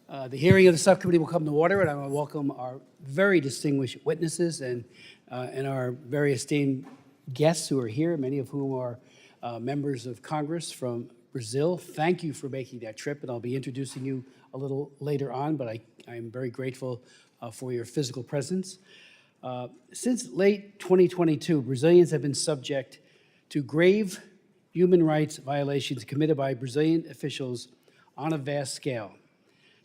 The hearing of the subcommittee will come to order, and I want to welcome our very distinguished witnesses and our very esteemed guests who are here, many of whom are members of Congress from Brazil. Thank you for making that trip, and I'll be introducing you a little later on, but I'm very grateful for your physical presence. Since late 2022, Brazilians have been subject to grave human rights violations committed by Brazilian officials on a vast scale.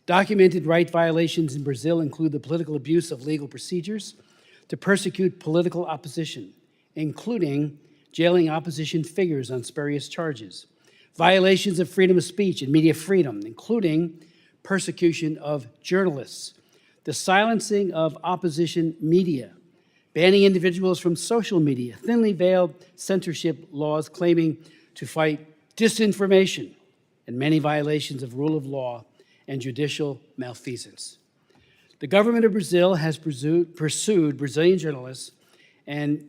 Documented right violations in Brazil include the political abuse of legal procedures to persecute political opposition, including jailing opposition figures on spurious charges, violations of freedom of speech and media freedom, including persecution of journalists, the silencing of opposition media, banning individuals from social media, thinly veiled censorship laws claiming to fight disinformation, and many violations of rule of law and judicial malfeasance. The government of Brazil has pursued Brazilian journalists and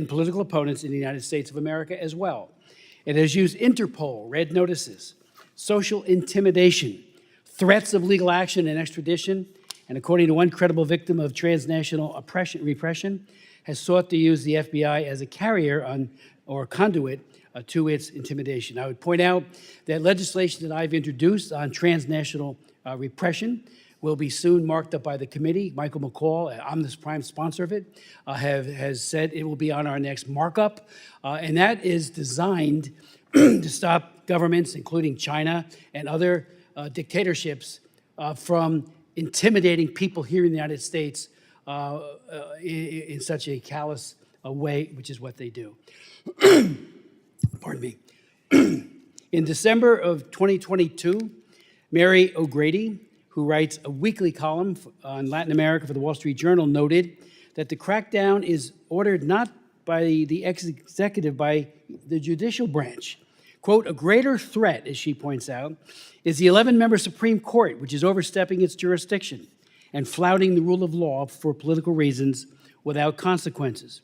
political opponents in the United States of America as well. It has used Interpol, red notices, social intimidation, threats of legal action and extradition, and according to one credible victim of transnational repression, has sought to use the FBI as a carrier or conduit to its intimidation. I would point out that legislation that I've introduced on transnational repression will be soon marked up by the committee. Michael McCall, I'm the prime sponsor of it, has said it will be on our next markup, and that is designed to stop governments, including China and other dictatorships, from intimidating people here in the United States in such a callous way, which is what they do. Pardon me. In December of 2022, Mary O'Grady, who writes a weekly column on Latin America for the Wall Street Journal, noted that the crackdown is ordered not by the executive, by the judicial branch. Quote, a greater threat, as she points out, is the 11-member Supreme Court, which is overstepping its jurisdiction and flouting the rule of law for political reasons without consequences.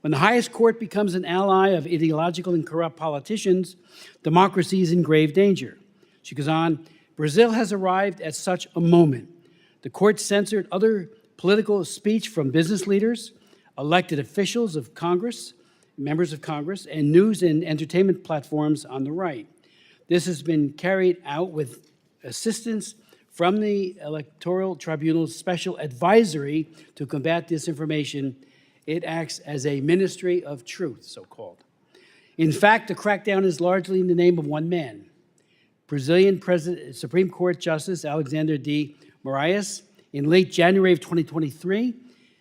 When the highest court becomes an ally of ideological and corrupt politicians, democracy is in grave danger. She goes on, Brazil has arrived at such a moment. The court censored other political speech from business leaders, elected officials of Congress, members of Congress, and news and entertainment platforms on the right. This has been carried out with assistance from the Electoral Tribunal's Special Advisory to Combat Disinformation. It acts as a ministry of truth, so-called. In fact, the crackdown is largely in the name of one man, Brazilian Supreme Court Justice Alexander de Moraes. In late January of 2023,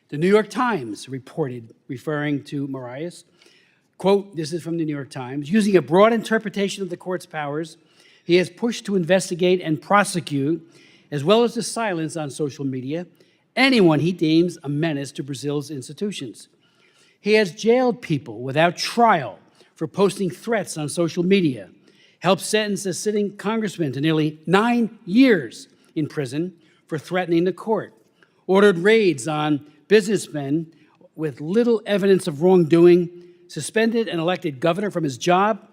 the New York Times reported, referring to Moraes, quote, this is from the New York Times, using a broad interpretation of the court's powers, he has pushed to investigate and prosecute, as well as to silence on social media, anyone he deems a menace to Brazil's institutions. He has jailed people without trial for posting threats on social media, helped sentence a sitting congressman to nearly 9 years in prison for threatening the court, ordered raids on businessmen with little evidence of wrongdoing, suspended an elected governor from his job,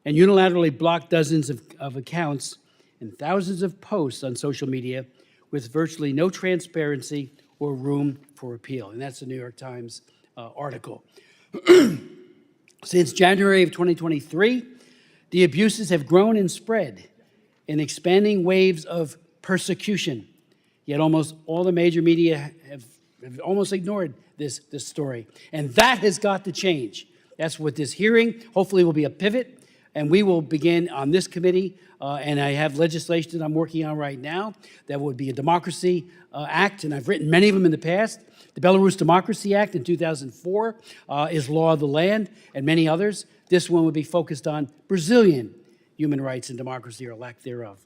and unilaterally blocked dozens of accounts and thousands of posts on social media with virtually no transparency or room for appeal. And that's the New York Times article. Since January of 2023, the abuses have grown and spread in expanding waves of persecution. Yet almost all the major media have almost ignored this story. And that has got to change. That's what this hearing hopefully will be a pivot. And we will begin on this committee, and I have legislation that I'm working on right now that would be a Democracy Act, and I've written many of them in the past. The Belarus Democracy Act in 2004 is law of the land, and many others. This one would be focused on Brazilian human rights and democracy, or lack thereof.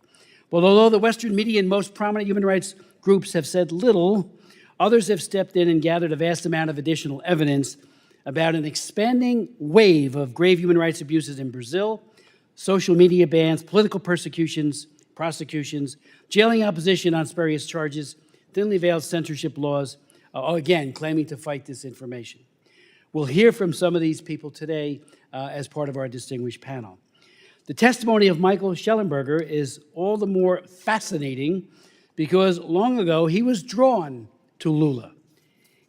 But although the Western media and most prominent human rights groups have said little, others have stepped in and gathered a vast amount of additional evidence about an expanding wave of grave human rights abuses in Brazil, social media bans, political persecutions, prosecutions, jailing opposition on spurious charges, thinly veiled censorship laws, again, claiming to fight disinformation. We'll hear from some of these people today as part of our distinguished panel. The testimony of Michael Shellenberger is all the more fascinating because long ago he was drawn to Lula.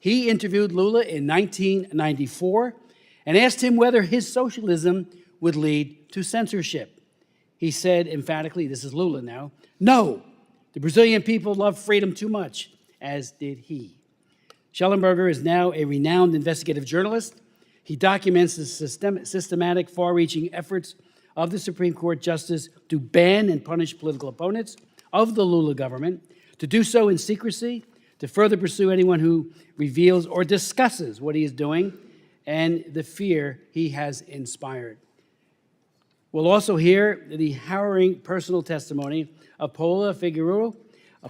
He interviewed Lula in 1994 and asked him whether his socialism would lead to censorship. He said emphatically, this is Lula now, no, the Brazilian people love freedom too much, as did he. Shellenberger is now a renowned investigative journalist. He documents the systematic, far-reaching efforts of the Supreme Court justice to ban and punish political opponents of the Lula government, to do so in secrecy, to further pursue anyone who reveals or discusses what he is doing and the fear he has inspired. We'll also hear the harrowing personal testimony of Paulo Figueiredo.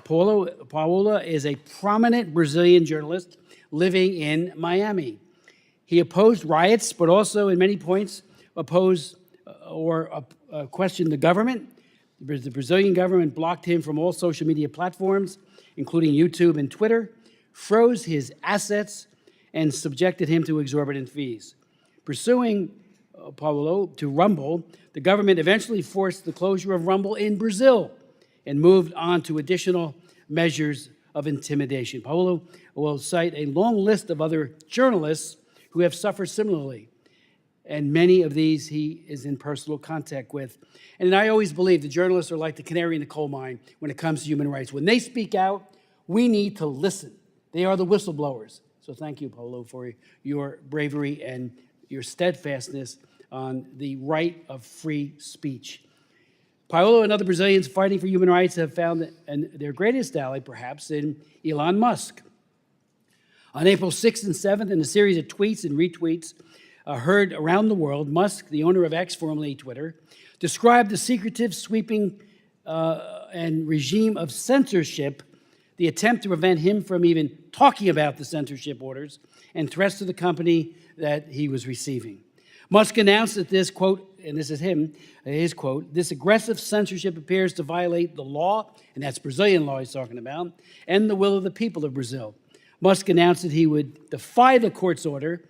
Paulo is a prominent Brazilian journalist living in Miami. He opposed riots, but also in many points opposed or questioned the government. The Brazilian government blocked him from all social media platforms, including YouTube and Twitter, froze his assets, and subjected him to exorbitant fees. Pursuing Paulo to Rumble, the government eventually forced the closure of Rumble in Brazil and moved on to additional measures of intimidation. Paulo will cite a long list of other journalists who have suffered similarly, and many of these he is in personal contact with. And I always believe the journalists are like the canary in the coal mine when it comes to human rights. When they speak out, we need to listen. They are the whistleblowers. So thank you, Paulo, for your bravery and your steadfastness on the right of free speech. Paulo and other Brazilians fighting for human rights have found their greatest ally, perhaps, in Elon Musk. On April 6th and 7th, in a series of tweets and retweets heard around the world, Musk, the owner of X, formerly Twitter, described the secretive, sweeping, and regime of censorship, the attempt to prevent him from even talking about the censorship orders and threats to the company that he was receiving. Musk announced that this, quote, and this is his quote, this aggressive censorship appears to violate the law, and that's Brazilian law he's talking about, and the will of the people of Brazil. Musk announced that he would defy the court's order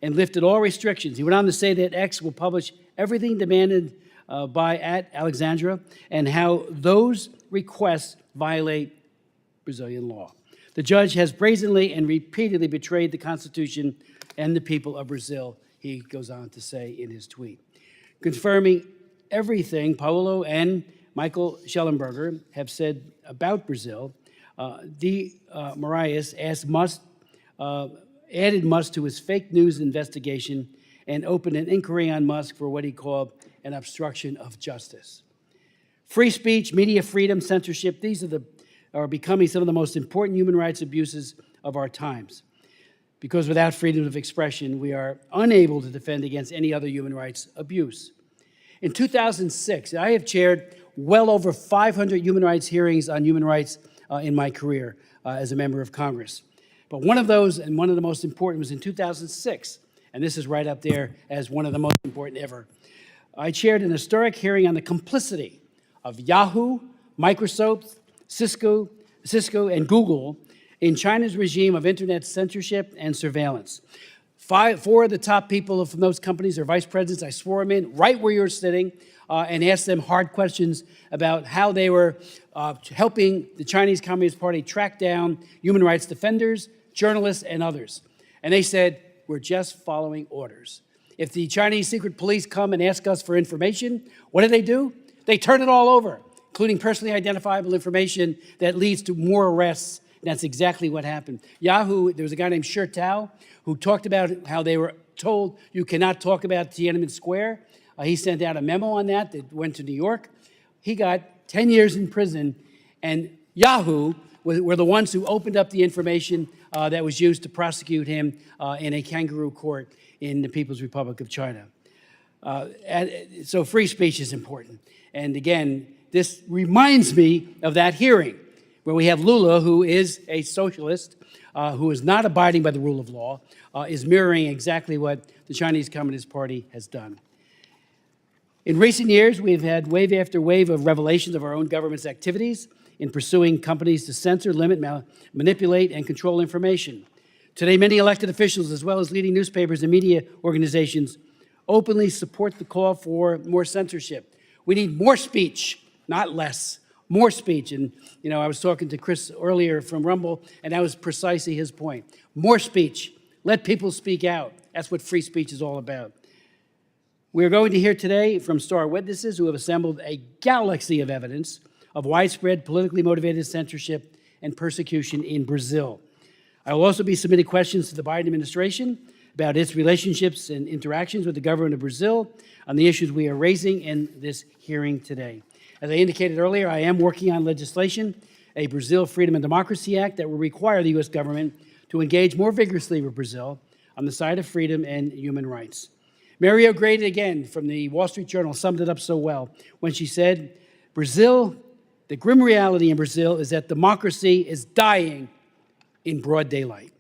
and lifted all restrictions. He went on to say that X will publish everything demanded by @Alexandra and how those requests violate Brazilian law. The judge has brazenly and repeatedly betrayed the Constitution and the people of Brazil, he goes on to say in his tweet. Confirming everything Paulo and Michael Shellenberger have said about Brazil, Moraes added Musk to his fake news investigation and opened an inquiry on Musk for what he called an obstruction of justice. Free speech, media freedom, censorship, these are becoming some of the most important human rights abuses of our times. Because without freedom of expression, we are unable to defend against any other human rights abuse. In 2006, I have chaired well over 500 human rights hearings on human rights in my career as a member of Congress. But one of those, and one of the most important, was in 2006, and this is right up there as one of the most important ever. I chaired an historic hearing on the complicity of Yahoo, Microsoft, Cisco, and Google in China's regime of internet censorship and surveillance. Four of the top people from those companies are vice presidents. I swore them in right where you're sitting and asked them hard questions about how they were helping the Chinese Communist Party track down human rights defenders, journalists, and others. And they said, we're just following orders. If the Chinese secret police come and ask us for information, what do? They turn it all over, including personally identifiable information that leads to more arrests. And that's exactly what happened. Yahoo, there was a guy named Shi Tao who talked about how they were told you cannot talk about Tiananmen Square. He sent out a memo on that went to New York. He got 10 years in prison, and Yahoo were the ones who opened up the information that was used to prosecute him in a kangaroo court in the People's Republic of China. So free speech is important. And again, this reminds me of that hearing where we have Lula, who is a socialist, who is not abiding by the rule of law, is mirroring exactly what the Chinese Communist Party has done. In recent years, we've had wave after wave of revelations of our own government's activities in pursuing companies to censor, limit, manipulate, and control information. Today, many elected officials, as well as leading newspapers and media organizations, openly support the call for more censorship. We need more speech, not less. More speech. And, you know, I was talking to Chris earlier from Rumble, and that was precisely his point. More speech. Let people speak out. That's what free speech is all about. We're going to hear today from star witnesses who have assembled a galaxy of evidence of widespread politically motivated censorship and persecution in Brazil. I will also be submitting questions to the Biden administration about its relationships and interactions with the government of Brazil on the issues we are raising in this hearing today. As I indicated earlier, I am working on legislation, a Brazil Freedom and Democracy Act, that will require the U.S. government to engage more vigorously with Brazil on the side of freedom and human rights. Mary O'Grady, again, from the Wall Street Journal, summed it up so well when she said, Brazil, the grim reality in Brazil is that democracy is dying in broad daylight.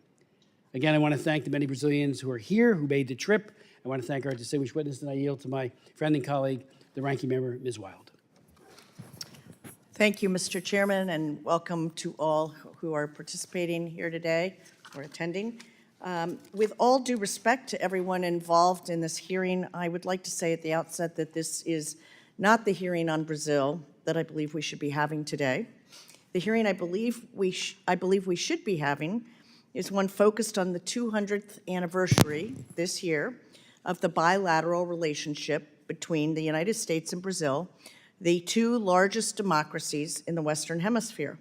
Again, I want to thank the many Brazilians who are here, who made the trip. I want to thank our distinguished witness, and I yield to my friend and colleague, the ranking member, Ms. Wild. Thank you, Mr. Chairman, and welcome to all who are participating here today or attending. With all due respect to everyone involved in this hearing, I would like to say at the outset that this is not the hearing on Brazil that I believe we should be having today. The hearing I believe we should be having is one focused on the 200th anniversary this year of the bilateral relationship between the United States and Brazil, the two largest democracies in the Western Hemisphere.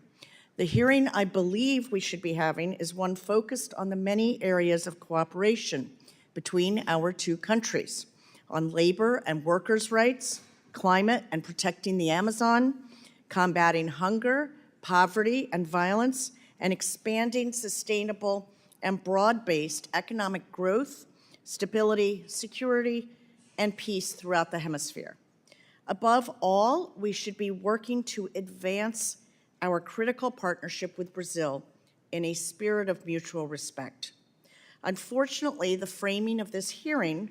The hearing I believe we should be having is one focused on the many areas of cooperation between our two countries, on labor and workers' rights, climate and protecting the Amazon, combating hunger, poverty and violence, and expanding sustainable and broad-based economic growth, stability, security, and peace throughout the hemisphere. Above all, we should be working to advance our critical partnership with Brazil in a spirit of mutual respect. Unfortunately, the framing of this hearing,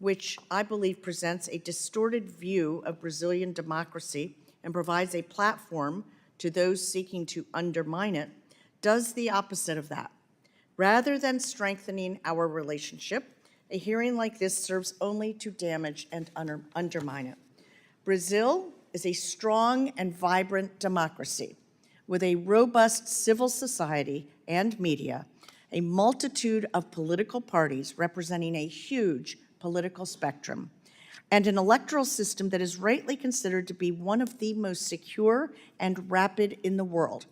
which I believe presents a distorted view of Brazilian democracy and provides a platform to those seeking to undermine it, does the opposite of that. Rather than strengthening our relationship, a hearing like this serves only to damage and undermine it. Brazil is a strong and vibrant democracy with a robust civil society and media, a multitude of political parties representing a huge political spectrum, and an electoral system that is rightly considered to be one of the most secure and rapid in the world.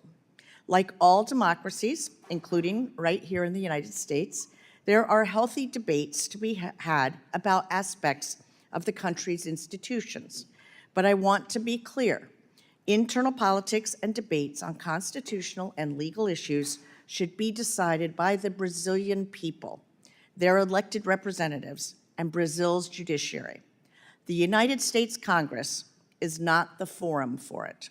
Like all democracies, including right here in the United States, there are healthy debates to be had about aspects of the country's institutions. But I want to be clear, internal politics and debates on constitutional and legal issues should be decided by the Brazilian people, their elected representatives, and Brazil's judiciary. The United States Congress is not the forum for it.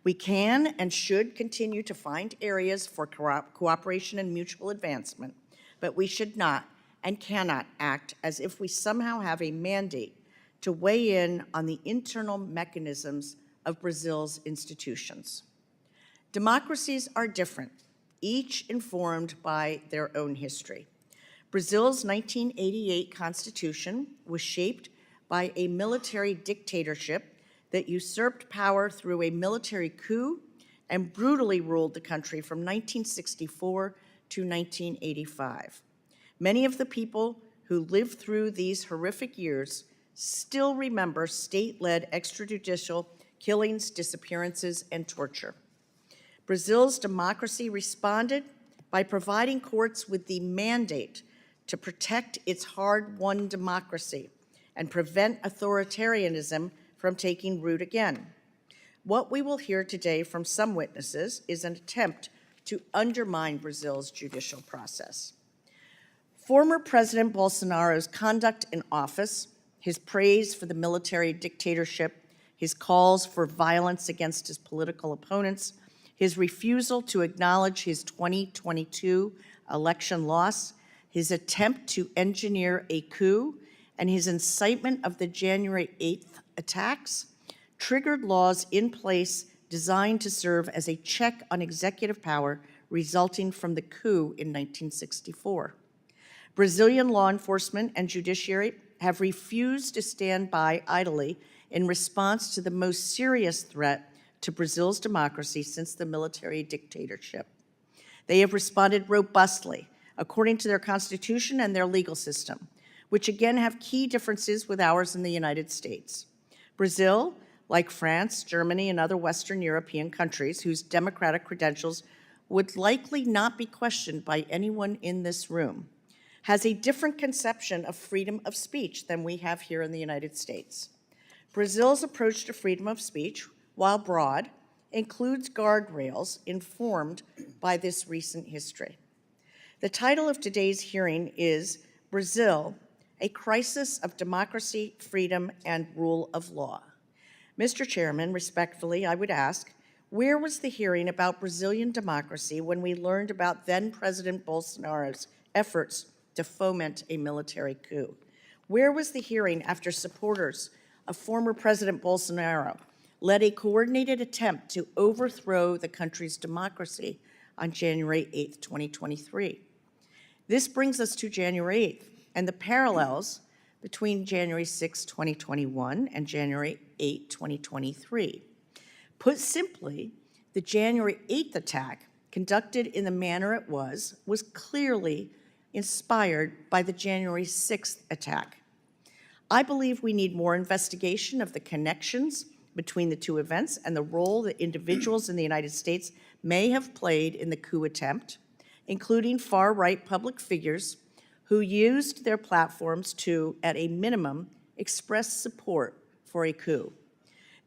We can and should continue to find areas for cooperation and mutual advancement, but we should not and cannot act as if we somehow have a mandate to weigh in on the internal mechanisms of Brazil's institutions. Democracies are different, each informed by their own history. Brazil's 1988 constitution was shaped by a military dictatorship that usurped power through a military coup and brutally ruled the country from 1964 to 1985. Many of the people who lived through these horrific years still remember state-led extrajudicial killings, disappearances, and torture. Brazil's democracy responded by providing courts with the mandate to protect its hard-won democracy and prevent authoritarianism from taking root again. What we will hear today from some witnesses is an attempt to undermine Brazil's judicial process. Former President Bolsonaro's conduct in office, his praise for the military dictatorship, his calls for violence against his political opponents, his refusal to acknowledge his 2022 election loss, his attempt to engineer a coup, and his incitement of the January 8th attacks triggered laws in place designed to serve as a check on executive power resulting from the coup in 1964. Brazilian law enforcement and judiciary have refused to stand by idly in response to the most serious threat to Brazil's democracy since the military dictatorship. They have responded robustly, according to their constitution and their legal system, which again have key differences with ours in the United States. Brazil, like France, Germany, and other Western European countries whose democratic credentials would likely not be questioned by anyone in this room, has a different conception of freedom of speech than we have here in the United States. Brazil's approach to freedom of speech, while broad, includes guardrails informed by this recent history. The title of today's hearing is Brazil, a Crisis of Democracy, Freedom, and Rule of Law. Mr. Chairman, respectfully, I would ask, where was the hearing about Brazilian democracy when we learned about then-President Bolsonaro's efforts to foment a military coup? Where was the hearing after supporters of former President Bolsonaro led a coordinated attempt to overthrow the country's democracy on January 8th, 2023? This brings us to January 8th and the parallels between January 6, 2021 and January 8, 2023. Put simply, the January 8th attack, conducted in the manner it was clearly inspired by the January 6th attack. I believe we need more investigation of the connections between the two events and the role that individuals in the United States may have played in the coup attempt, including far-right public figures who used their platforms to, at a minimum, express support for a coup.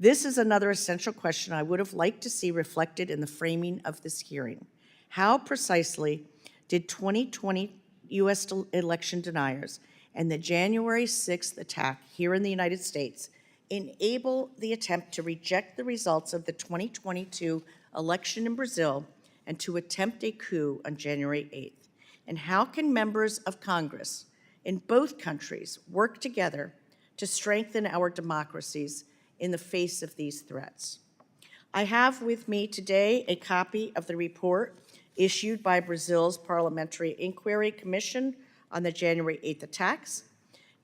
This is another essential question I would have liked to see reflected in the framing of this hearing. How precisely did 2020 U.S. election deniers and the January 6th attack here in the United States enable the attempt to reject the results of the 2022 election in Brazil and to attempt a coup on January 8th? And how can members of Congress in both countries work together to strengthen our democracies in the face of these threats? I have with me today a copy of the report issued by Brazil's Parliamentary Inquiry Commission on the January 8th attacks.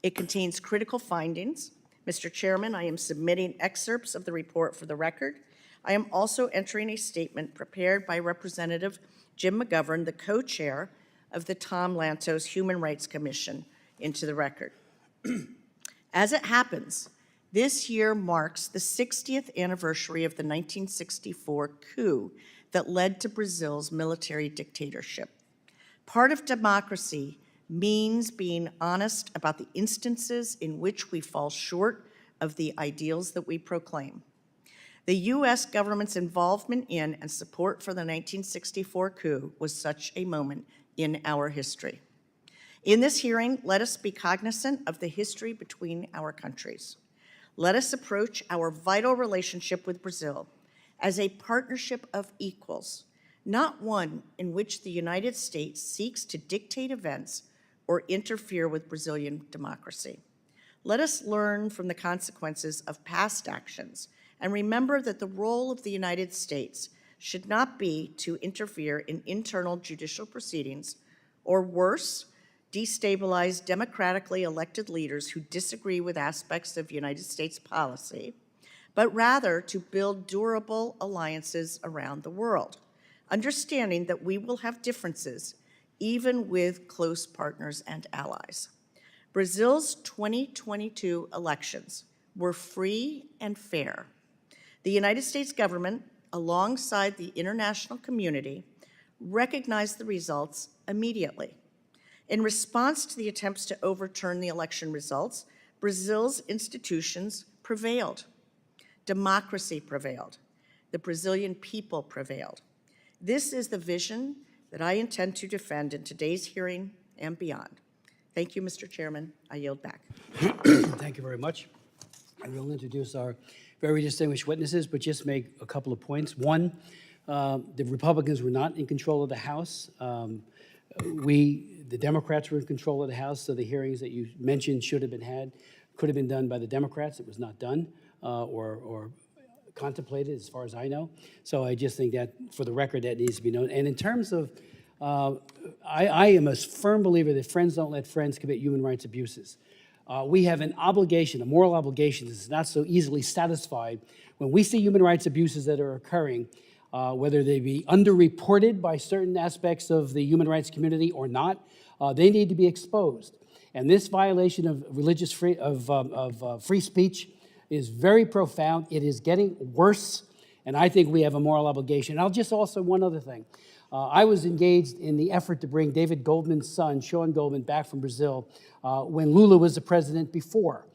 It contains critical findings. Mr. Chairman, I am submitting excerpts of the report for the record. I am also entering a statement prepared by Representative Jim McGovern, the co-chair of the Tom Lantos Human Rights Commission, into the record. As it happens, this year marks the 60th anniversary of the 1964 coup that led to Brazil's military dictatorship. Part of democracy means being honest about the instances in which we fall short of the ideals that we proclaim. The U.S. government's involvement in and support for the 1964 coup was such a moment in our history. In this hearing, let us be cognizant of the history between our countries. Let us approach our vital relationship with Brazil as a partnership of equals, not one in which the United States seeks to dictate events or interfere with Brazilian democracy. Let us learn from the consequences of past actions and remember that the role of the United States should not be to interfere in internal judicial proceedings or worse, destabilize democratically elected leaders who disagree with aspects of United States policy, but rather to build durable alliances around the world, understanding that we will have differences even with close partners and allies. Brazil's 2022 elections were free and fair. The United States government, alongside the international community, recognized the results immediately. In response to the attempts to overturn the election results, Brazil's institutions prevailed. Democracy prevailed. The Brazilian people prevailed. This is the vision that I intend to defend in today's hearing and beyond. Thank you, Mr. Chairman. I yield back. Thank you very much. I will introduce our very distinguished witnesses, but just make a couple of points. One, the Republicans were not in control of the House. The Democrats were in control of the House, so the hearings that you mentioned could have been done by the Democrats. It was not done or contemplated, as far as I know. So I just think that, for the record, that needs to be known. And in terms of, I am a firm believer that friends don't let friends commit human rights abuses. we have an obligation, a moral obligation that's not so easily satisfied. When we see human rights abuses that are occurring, whether they be underreported by certain aspects of the human rights community or not, they need to be exposed. And this violation of religious free speech is very profound. It is getting worse, and I think we have a moral obligation. I'll just also one other thing. I was engaged in the effort to bring David Goldman's son, Sean Goldman, back from Brazil when Lula was the president before.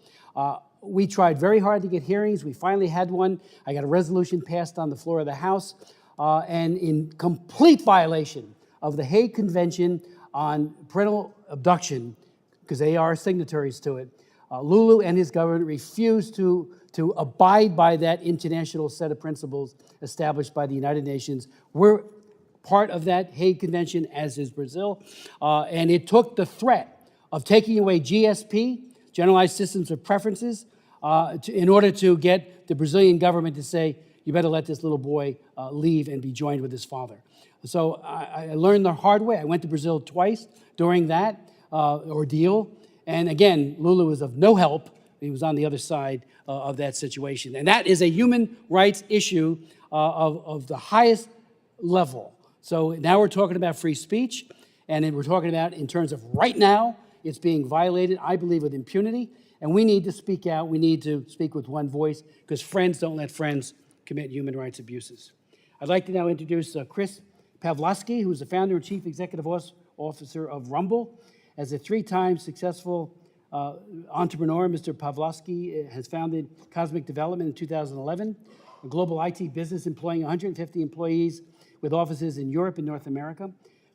We tried very hard to get hearings. We finally had one. I got a resolution passed on the floor of the House, and in complete violation of the Hague Convention on Parental Abduction, because they are signatories to it, Lulu and his government refused to abide by that international set of principles established by the United Nations. We're part of that Hague Convention, as is Brazil, and it took the threat of taking away GSP, Generalized Systems of Preferences, in order to get the Brazilian government to say, you better let this little boy leave and be joined with his father. So I learned the hard way. I went to Brazil twice during that ordeal. And again, Lula was of no help. He was on the other side of that situation. And that is a human rights issue of the highest level. So now we're talking about free speech, and then we're talking about in terms of right now, it's being violated, I believe, with impunity. And we need to speak out. We need to speak with one voice, because friends don't let friends commit human rights abuses. I'd like to now introduce Chris Pavlovski, who is the founder and chief executive officer of Rumble. As a three-time successful entrepreneur, Mr. Pavlovski has founded Cosmic Development in 2011, a global IT business employing 150 employees with offices in Europe and North America.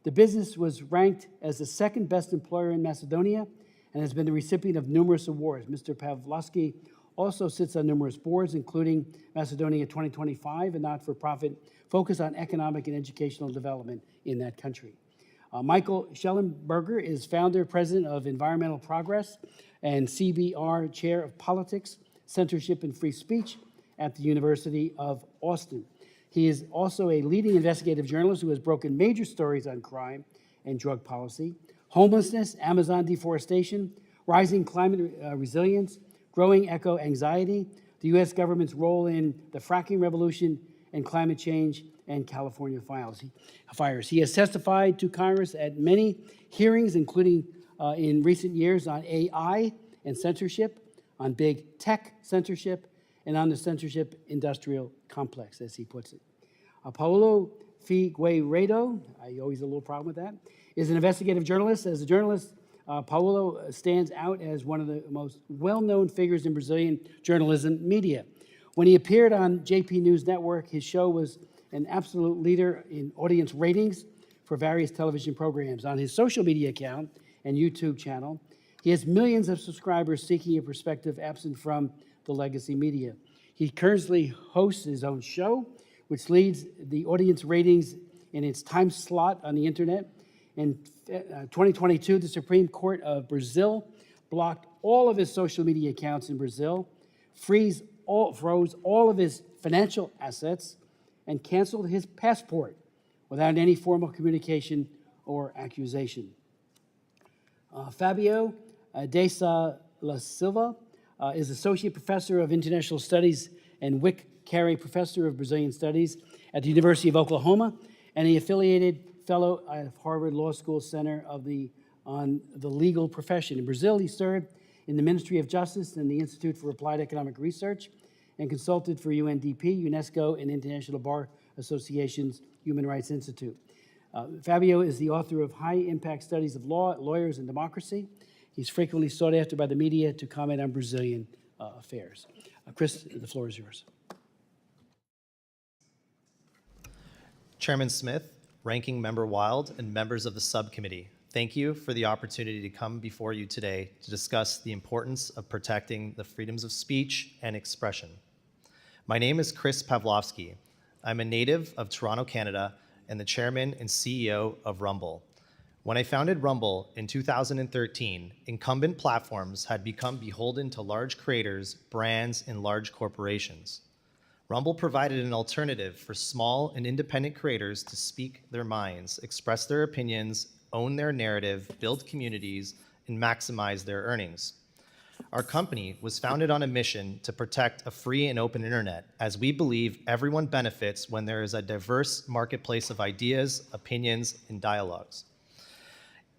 The business was ranked as the second best employer in Macedonia and has been the recipient of numerous awards. Mr. Pavlovski also sits on numerous boards, including Macedonia 2025, a not-for-profit focused on economic and educational development in that country. Michael Shellenberger is founder, president of Environmental Progress, and CBR chair of Politics, Censorship, and Free Speech at the University of Austin. He is also a leading investigative journalist who has broken major stories on crime and drug policy, homelessness, Amazon deforestation, rising climate resilience, growing eco-anxiety, the U.S. government's role in the fracking revolution and climate change, and California fires. He has testified to Congress at many hearings, including in recent years on AI and censorship, on big tech censorship, and on the censorship industrial complex, as he puts it. Paulo Figueiredo, I always have a little problem with that, is an investigative journalist. As a journalist, Paulo stands out as one of the most well-known figures in Brazilian journalism media. When he appeared on JP News Network, his show was an absolute leader in audience ratings for various television programs. On his social media account and YouTube channel, he has millions of subscribers seeking a perspective absent from the legacy media. He currently hosts his own show, which leads the audience ratings in its time slot on the internet. In 2022, the Supreme Court of Brazil blocked all of his social media accounts in Brazil, froze all of his financial assets, and canceled his passport without any formal communication or accusation. Fabio de Sa Silva is Associate Professor of International Studies and Wick Carey Professor of Brazilian Studies at the University of Oklahoma, and the affiliated fellow at Harvard Law School Center on the Legal Profession. In Brazil, he served in the Ministry of Justice and the Institute for Applied Economic Research, and consulted for UNDP, UNESCO, and International Bar Association's Human Rights Institute. Fabio is the author of high-impact studies of law, lawyers, and democracy. He's frequently sought after by the media to comment on Brazilian affairs. Chris, the floor is yours. Chairman Smith, Ranking Member Wild, and members of the subcommittee, thank you for the opportunity to come before you today to discuss the importance of protecting the freedoms of speech and expression. My name is Chris Pavlovski. I'm a native of Toronto, Canada, and the chairman and CEO of Rumble. When I founded Rumble in 2013, incumbent platforms had become beholden to large creators, brands, and large corporations. Rumble provided an alternative for small and independent creators to speak their minds, express their opinions, own their narrative, build communities, and maximize their earnings. Our company was founded on a mission to protect a free and open internet, as we believe everyone benefits when there is a diverse marketplace of ideas, opinions, and dialogues.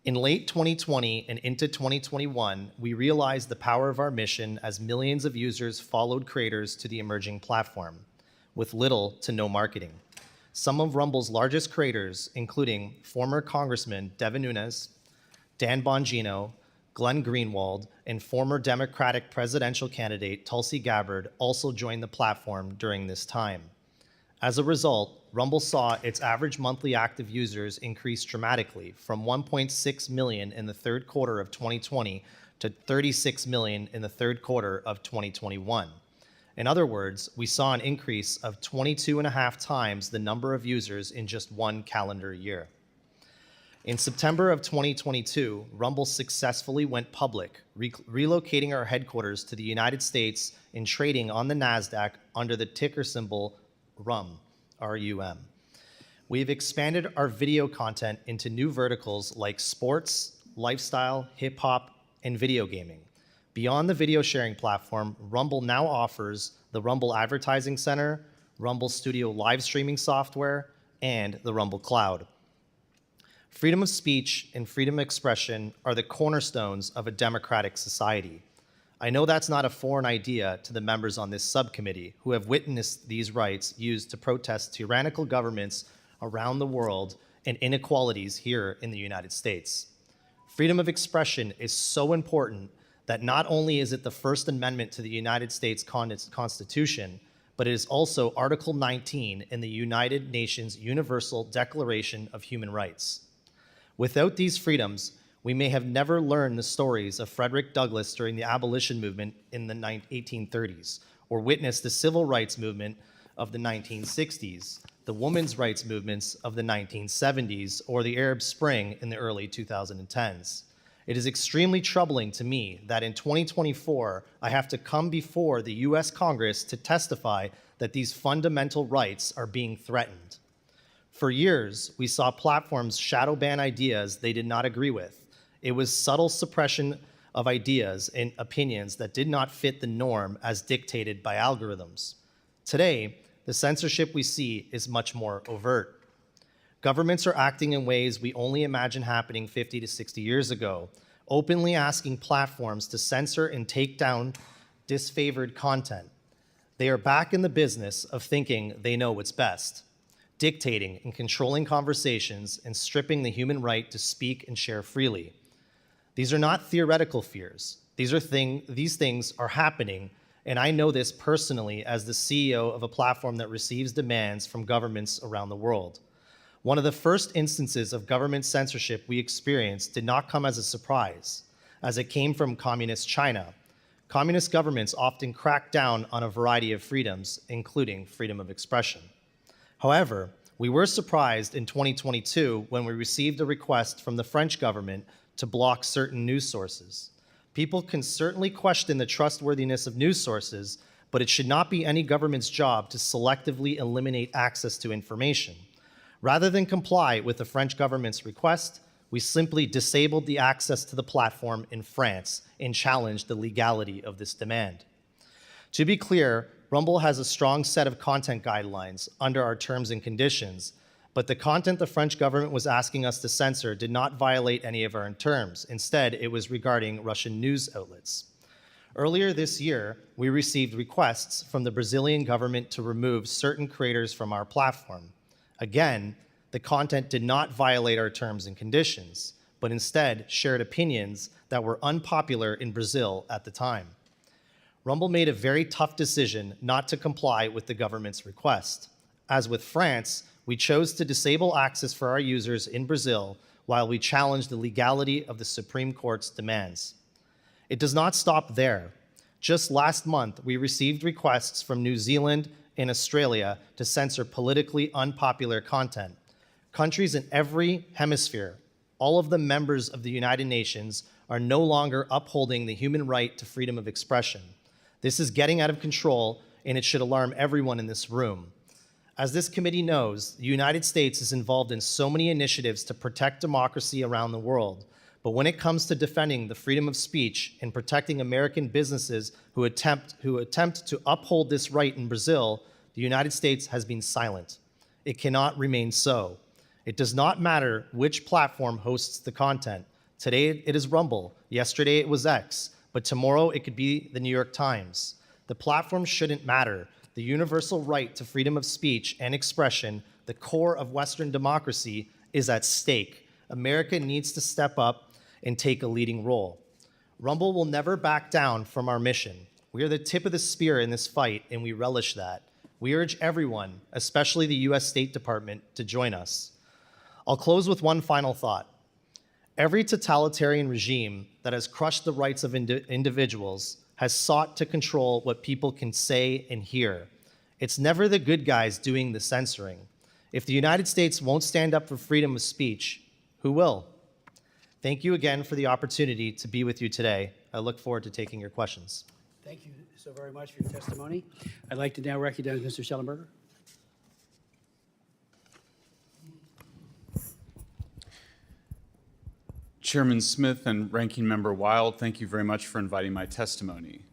In late 2020 and into 2021, we realized the power of our mission as millions of users followed creators to the emerging platform, with little to no marketing. Some of Rumble's largest creators, including former Congressman Devin Nunes, Dan Bongino, Glenn Greenwald, and former Democratic presidential candidate Tulsi Gabbard also joined the platform during this time. As a result, Rumble saw its average monthly active users increase dramatically from 1.6 million in the third quarter of 2020 to 36 million in the third quarter of 2021. In other words, we saw an increase of 22.5 times the number of users in just one calendar year. In September of 2022, Rumble successfully went public, relocating our headquarters to the United States and trading on the NASDAQ under the ticker symbol RUM, R-U-M. We've expanded our video content into new verticals like sports, lifestyle, hip-hop, and video gaming. Beyond the video sharing platform, Rumble now offers the Rumble Advertising Center, Rumble Studio live streaming software, and the Rumble Cloud. Freedom of speech and freedom of expression are the cornerstones of a democratic society. I know that's not a foreign idea to the members on this subcommittee who have witnessed these rights used to protest tyrannical governments around the world and inequalities here in the United States. Freedom of expression is so important that not only is it the First Amendment to the United States Constitution, but it is also Article 19 in the United Nations Universal Declaration of Human Rights. Without these freedoms, we may have never learned the stories of Frederick Douglass during the abolition movement in the 1830s, or witnessed the civil rights movement of the 1960s, the women's rights movements of the 1970s, or the Arab Spring in the early 2010s. It is extremely troubling to me that in 2024, I have to come before the US Congress to testify that these fundamental rights are being threatened. For years, we saw platforms shadow ban ideas they did not agree with. It was subtle suppression of ideas and opinions that did not fit the norm as dictated by algorithms. Today, the censorship we see is much more overt. Governments are acting in ways we only imagined happening 50 to 60 years ago, openly asking platforms to censor and take down disfavored content. They are back in the business of thinking they know what's best, dictating and controlling conversations and stripping the human right to speak and share freely. These are not theoretical fears. These things are happening, and I know this personally as the CEO of a platform that receives demands from governments around the world. One of the first instances of government censorship we experienced did not come as a surprise, as it came from communist China. Communist governments often crack down on a variety of freedoms, including freedom of expression. However, we were surprised in 2022 when we received a request from the French government to block certain news sources. People can certainly question the trustworthiness of news sources, but it should not be any government's job to selectively eliminate access to information. Rather than comply with the French government's request, we simply disabled the access to the platform in France and challenged the legality of this demand. To be clear, Rumble has a strong set of content guidelines under our terms and conditions, but the content the French government was asking us to censor did not violate any of our terms. Instead, it was regarding Russian news outlets. Earlier this year, we received requests from the Brazilian government to remove certain creators from our platform. Again, the content did not violate our terms and conditions, but instead shared opinions that were unpopular in Brazil at the time. Rumble made a very tough decision not to comply with the government's request. As with France, we chose to disable access for our users in Brazil while we challenged the legality of the Supreme Court's demands. It does not stop there. Just last month, we received requests from New Zealand and Australia to censor politically unpopular content. Countries in every hemisphere, all of them members of the United Nations, are no longer upholding the human right to freedom of expression. This is getting out of control, and it should alarm everyone in this room. As this committee knows, the United States is involved in so many initiatives to protect democracy around the world, But when it comes to defending the freedom of speech and protecting American businesses who attempt to uphold this right in Brazil, the United States has been silent. It cannot remain so. It does not matter which platform hosts the content. Today it is Rumble, yesterday it was X, but tomorrow it could be the New York Times. The platform shouldn't matter. The universal right to freedom of speech and expression, the core of Western democracy, is at stake. America needs to step up and take a leading role. Rumble will never back down from our mission. We are the tip of the spear in this fight, and we relish that. We urge everyone, especially the US State Department, to join us. I'll close with one final thought. Every totalitarian regime that has crushed the rights of individuals has sought to control what people can say and hear. It's never the good guys doing the censoring. If the United States won't stand up for freedom of speech, who will? Thank you again for the opportunity to be with you today. I look forward to taking your questions. Thank you so very much for your testimony. I'd like to now recognize Mr. Shellenberger. Chairman Smith and Ranking Member Wild, thank you very much for inviting my testimony.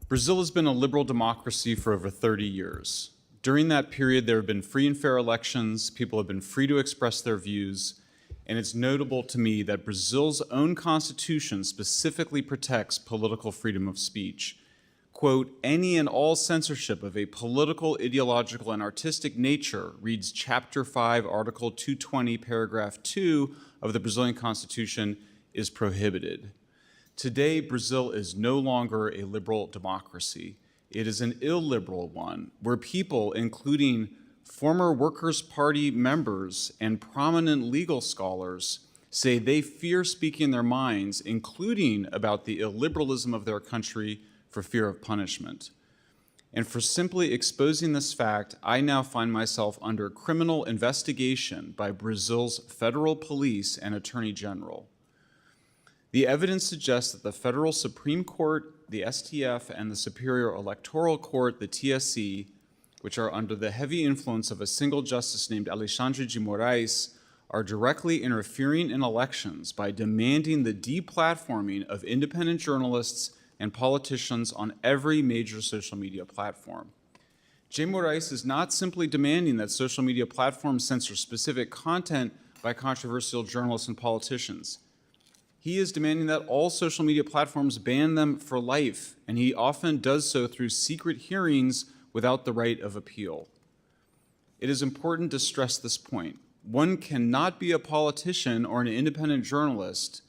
Brazil has been a liberal democracy for over 30 years. During that period, there have been free and fair elections, people have been free to express their views, and it's notable to me that Brazil's own constitution specifically protects political freedom of speech. Quote, any and all censorship of a political, ideological, and artistic nature, reads Chapter 5, Article 220, Paragraph 2 of the Brazilian Constitution, is prohibited. Today, Brazil is no longer a liberal democracy. It is an illiberal one, where people, including former Workers' Party members and prominent legal scholars, say they fear speaking their minds, including about the illiberalism of their country, for fear of punishment. And for simply exposing this fact, I now find myself under criminal investigation by Brazil's federal police and attorney general. The evidence suggests that the federal Supreme Court, the STF, and the Superior Electoral Court, the TSE, which are under the heavy influence of a single justice named Alexandre de Moraes, are directly interfering in elections by demanding the deplatforming of independent journalists and politicians on every major social media platform. Jay Moraes is not simply demanding that social media platforms censor specific content by controversial journalists and politicians. He is demanding that all social media platforms ban them for life, and he often does so through secret hearings without the right of appeal. It is important to stress this point. One cannot be a politician or an independent journalist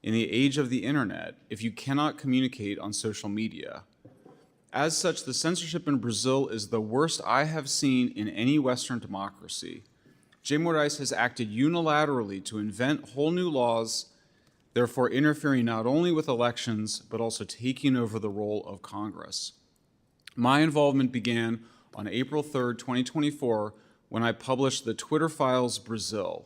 in the age of the internet if you cannot communicate on social media. As such, the censorship in Brazil is the worst I have seen in any Western democracy. Jay Moraes has acted unilaterally to invent whole new laws, therefore interfering not only with elections, but also taking over the role of Congress. My involvement began on April 3rd, 2024, when I published the Twitter Files Brazil.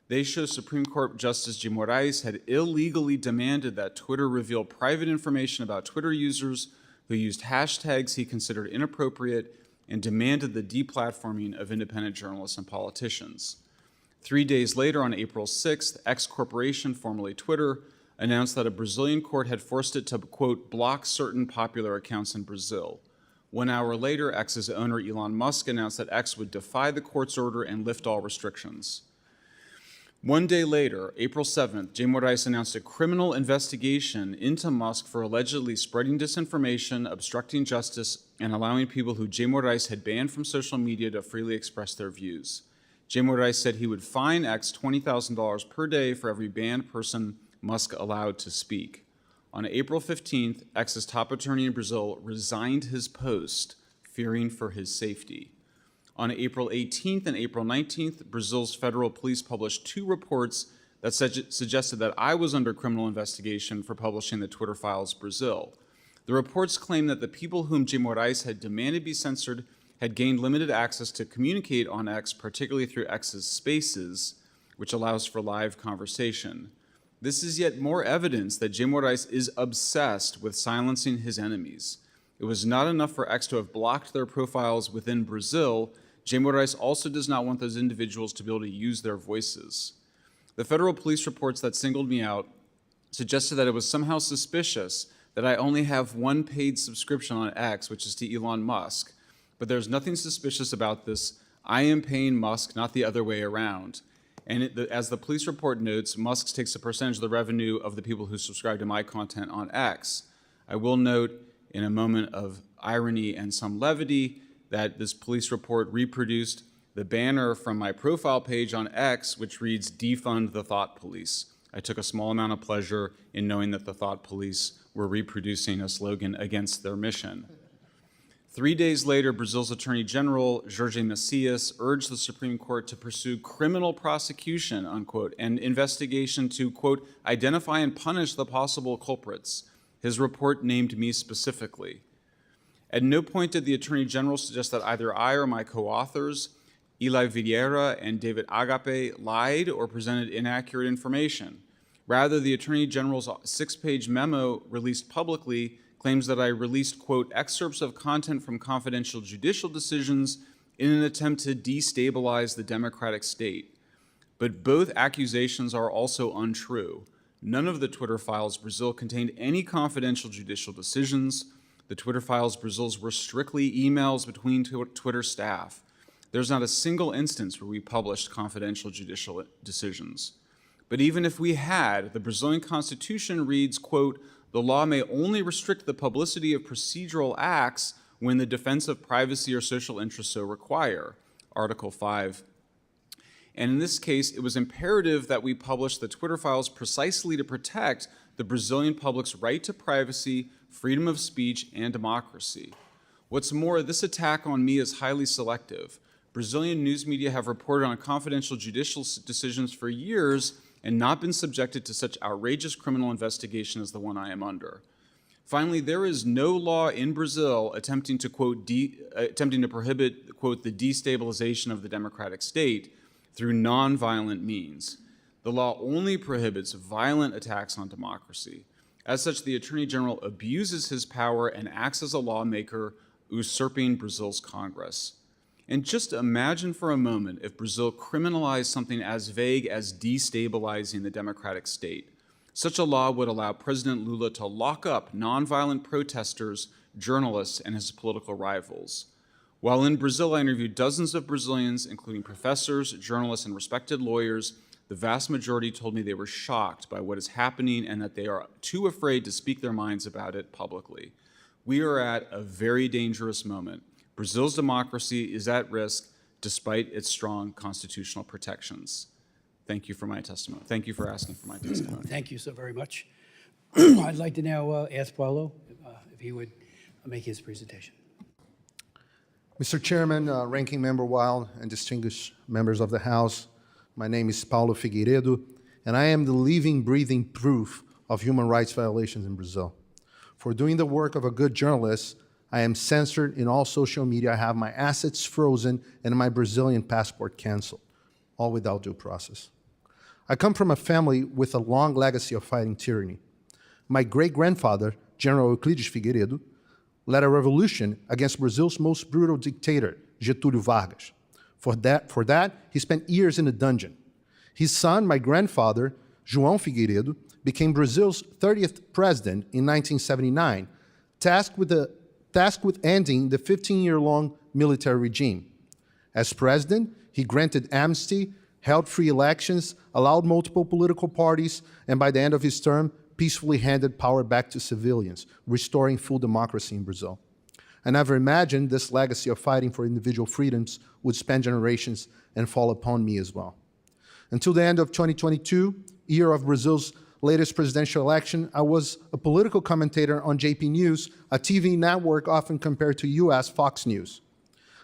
They show Supreme Court Justice Jay Moraes had illegally demanded that Twitter reveal private information about Twitter users who used hashtags he considered inappropriate and demanded the deplatforming of independent journalists and politicians. 3 days later, on April 6th, X Corporation, formerly Twitter, announced that a Brazilian court had forced it to, quote, block certain popular accounts in Brazil. 1 hour later, X's owner Elon Musk announced that X would defy the court's order and lift all restrictions. 1 day later, April 7th, Jay Moraes announced a criminal investigation into Musk for allegedly spreading disinformation, obstructing justice, and allowing people who Jay Moraes had banned from social media to freely express their views. Jay Moraes said he would fine X $20,000 per day for every banned person Musk allowed to speak. On April 15th, X's top attorney in Brazil resigned his post, fearing for his safety. On April 18th and April 19th, Brazil's federal police published 2 reports that suggested that I was under criminal investigation for publishing the Twitter Files Brazil. The reports claimed that the people whom Jay Moraes had demanded be censored had gained limited access to communicate on X, particularly through X's Spaces, which allows for live conversation. This is yet more evidence that Jay Moraes is obsessed with silencing his enemies. It was not enough for X to have blocked their profiles within Brazil. Jay Moraes also does not want those individuals to be able to use their voices. The federal police reports that singled me out suggested that it was somehow suspicious that I only have one paid subscription on X, which is to Elon Musk. But there's nothing suspicious about this. I am paying Musk, not the other way around. And as the police report notes, Musk takes a percentage of the revenue of the people who subscribe to my content on X. I will note, in a moment of irony and some levity, that this police report reproduced the banner from my profile page on X, which reads, "Defund the Thought Police." I took a small amount of pleasure in knowing that the Thought Police were reproducing a slogan against their mission. 3 days later, Brazil's Attorney General, Jorge Messias, urged the Supreme Court to pursue criminal prosecution, unquote, and investigation to, quote, identify and punish the possible culprits. His report named me specifically. At no point did the Attorney General suggest that either I or my co-authors, Eli Vieira and David Agape, lied or presented inaccurate information. Rather, the Attorney General's 6-page memo released publicly claims that I released, quote, excerpts of content from confidential judicial decisions in an attempt to destabilize the democratic state. But both accusations are also untrue. None of the Twitter files Brazil contained any confidential judicial decisions. The Twitter files Brazil's were strictly emails between Twitter staff. There's not a single instance where we published confidential judicial decisions. But even if we had, the Brazilian Constitution reads, quote, the law may only restrict the publicity of procedural acts when the defense of privacy or social interests so require, Article 5. And in this case, it was imperative that we publish the Twitter files precisely to protect the Brazilian public's right to privacy, freedom of speech, and democracy. What's more, this attack on me is highly selective. Brazilian news media have reported on confidential judicial decisions for years and not been subjected to such outrageous criminal investigation as the one I am under. Finally, there is no law in Brazil attempting to, quote, attempting to prohibit, quote, the destabilization of the democratic state through nonviolent means. The law only prohibits violent attacks on democracy. As such, the Attorney General abuses his power and acts as a lawmaker, usurping Brazil's Congress. And just imagine for a moment if Brazil criminalized something as vague as destabilizing the democratic state. Such a law would allow President Lula to lock up nonviolent protesters, journalists, and his political rivals. While in Brazil, I interviewed dozens of Brazilians, including professors, journalists, and respected lawyers. The vast majority told me they were shocked by what is happening and that they are too afraid to speak their minds about it publicly. We are at a very dangerous moment. Brazil's democracy is at risk despite its strong constitutional protections. Thank you for my testimony. Thank you for asking for my testimony. Thank you so very much. I'd like to now ask Paulo if he would make his presentation. Mr. Chairman, Ranking Member Wild, and distinguished members of the House, my name is Paulo Figueiredo, and I am the living, breathing proof of human rights violations in Brazil. For doing the work of a good journalist, I am censored in all social media. I have my assets frozen and my Brazilian passport canceled, all without due process. I come from a family with a long legacy of fighting tyranny. My great-grandfather, General Euclides Figueiredo, led a revolution against Brazil's most brutal dictator, Getúlio Vargas. For that, he spent years in a dungeon. His son, my grandfather, João Figueiredo, became Brazil's 30th president in 1979, tasked with ending the 15-year-long military regime. As president, he granted amnesty, held free elections, allowed multiple political parties, and by the end of his term, peacefully handed power back to civilians, restoring full democracy in Brazil. I never imagined this legacy of fighting for individual freedoms would span generations and fall upon me as well. Until the end of 2022, year of Brazil's latest presidential election, I was a political commentator on JP News, a TV network often compared to US Fox News.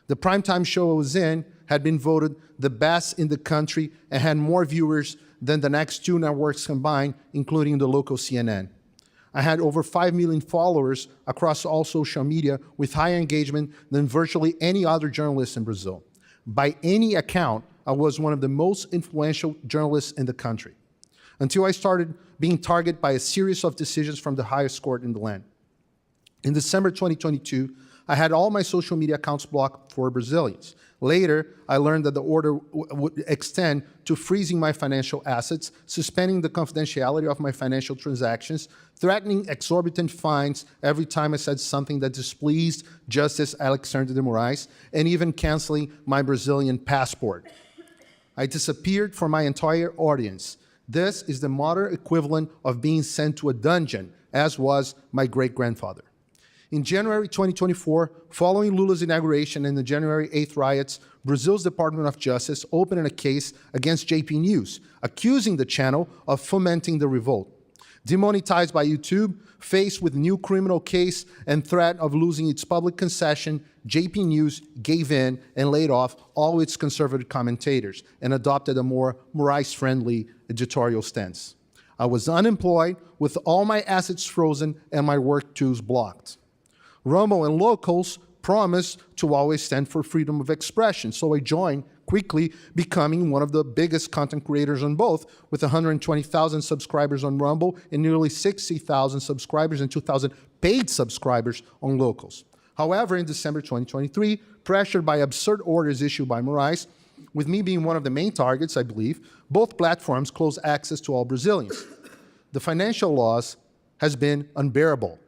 The primetime show I was in had been voted the best in the country and had more viewers than the next two networks combined, including the local CNN. I had over 5 million followers across all social media with higher engagement than virtually any other journalist in Brazil. By any account, I was one of the most influential journalists in the country, until I started being targeted by a series of decisions from the highest court in the land. In December 2022, I had all my social media accounts blocked for Brazilians. Later, I learned that the order would extend to freezing my financial assets, suspending the confidentiality of my financial transactions, threatening exorbitant fines every time I said something that displeased Justice Alexandre de Moraes, and even canceling my Brazilian passport. I disappeared from my entire audience. This is the modern equivalent of being sent to a dungeon, as was my great-grandfather. In January 2024, following Lula's inauguration and the January 8th riots, Brazil's Department of Justice opened a case against JP News, accusing the channel of fomenting the revolt. Demonetized by YouTube, faced with new criminal case and threat of losing its public concession, JP News gave in and laid off all its conservative commentators and adopted a more Moraes-friendly editorial stance. I was unemployed with all my assets frozen and my work tools blocked. Rumble and Locals promised to always stand for freedom of expression, so I joined, quickly becoming one of the biggest content creators on both, with 120,000 subscribers on Rumble and nearly 60,000 subscribers and 2,000 paid subscribers on Locals. However, in December 2023, pressured by absurd orders issued by Moraes, with me being one of the main targets, I believe, both platforms closed access to all Brazilians. The financial loss has been unbearable.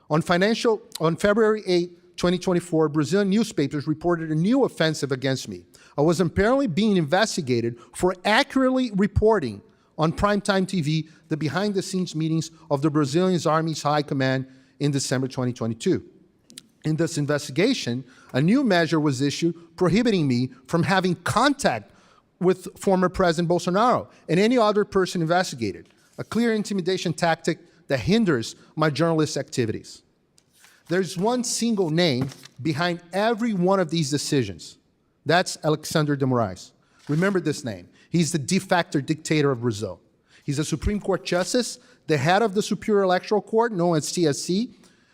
On February 8, 2024, Brazilian newspapers reported a new offensive against me. I was apparently being investigated for accurately reporting on primetime TV the behind-the-scenes meetings of the Brazilian Army's High Command in December 2022. In this investigation, a new measure was issued prohibiting me from having contact with former President Bolsonaro and any other person investigated, a clear intimidation tactic that hinders my journalist activities. There's one single name behind every one of these decisions. That's Alexandre de Moraes. Remember this name. He's the de facto dictator of Brazil. He's a Supreme Court justice, the head of the Superior Electoral Court, known as TSC,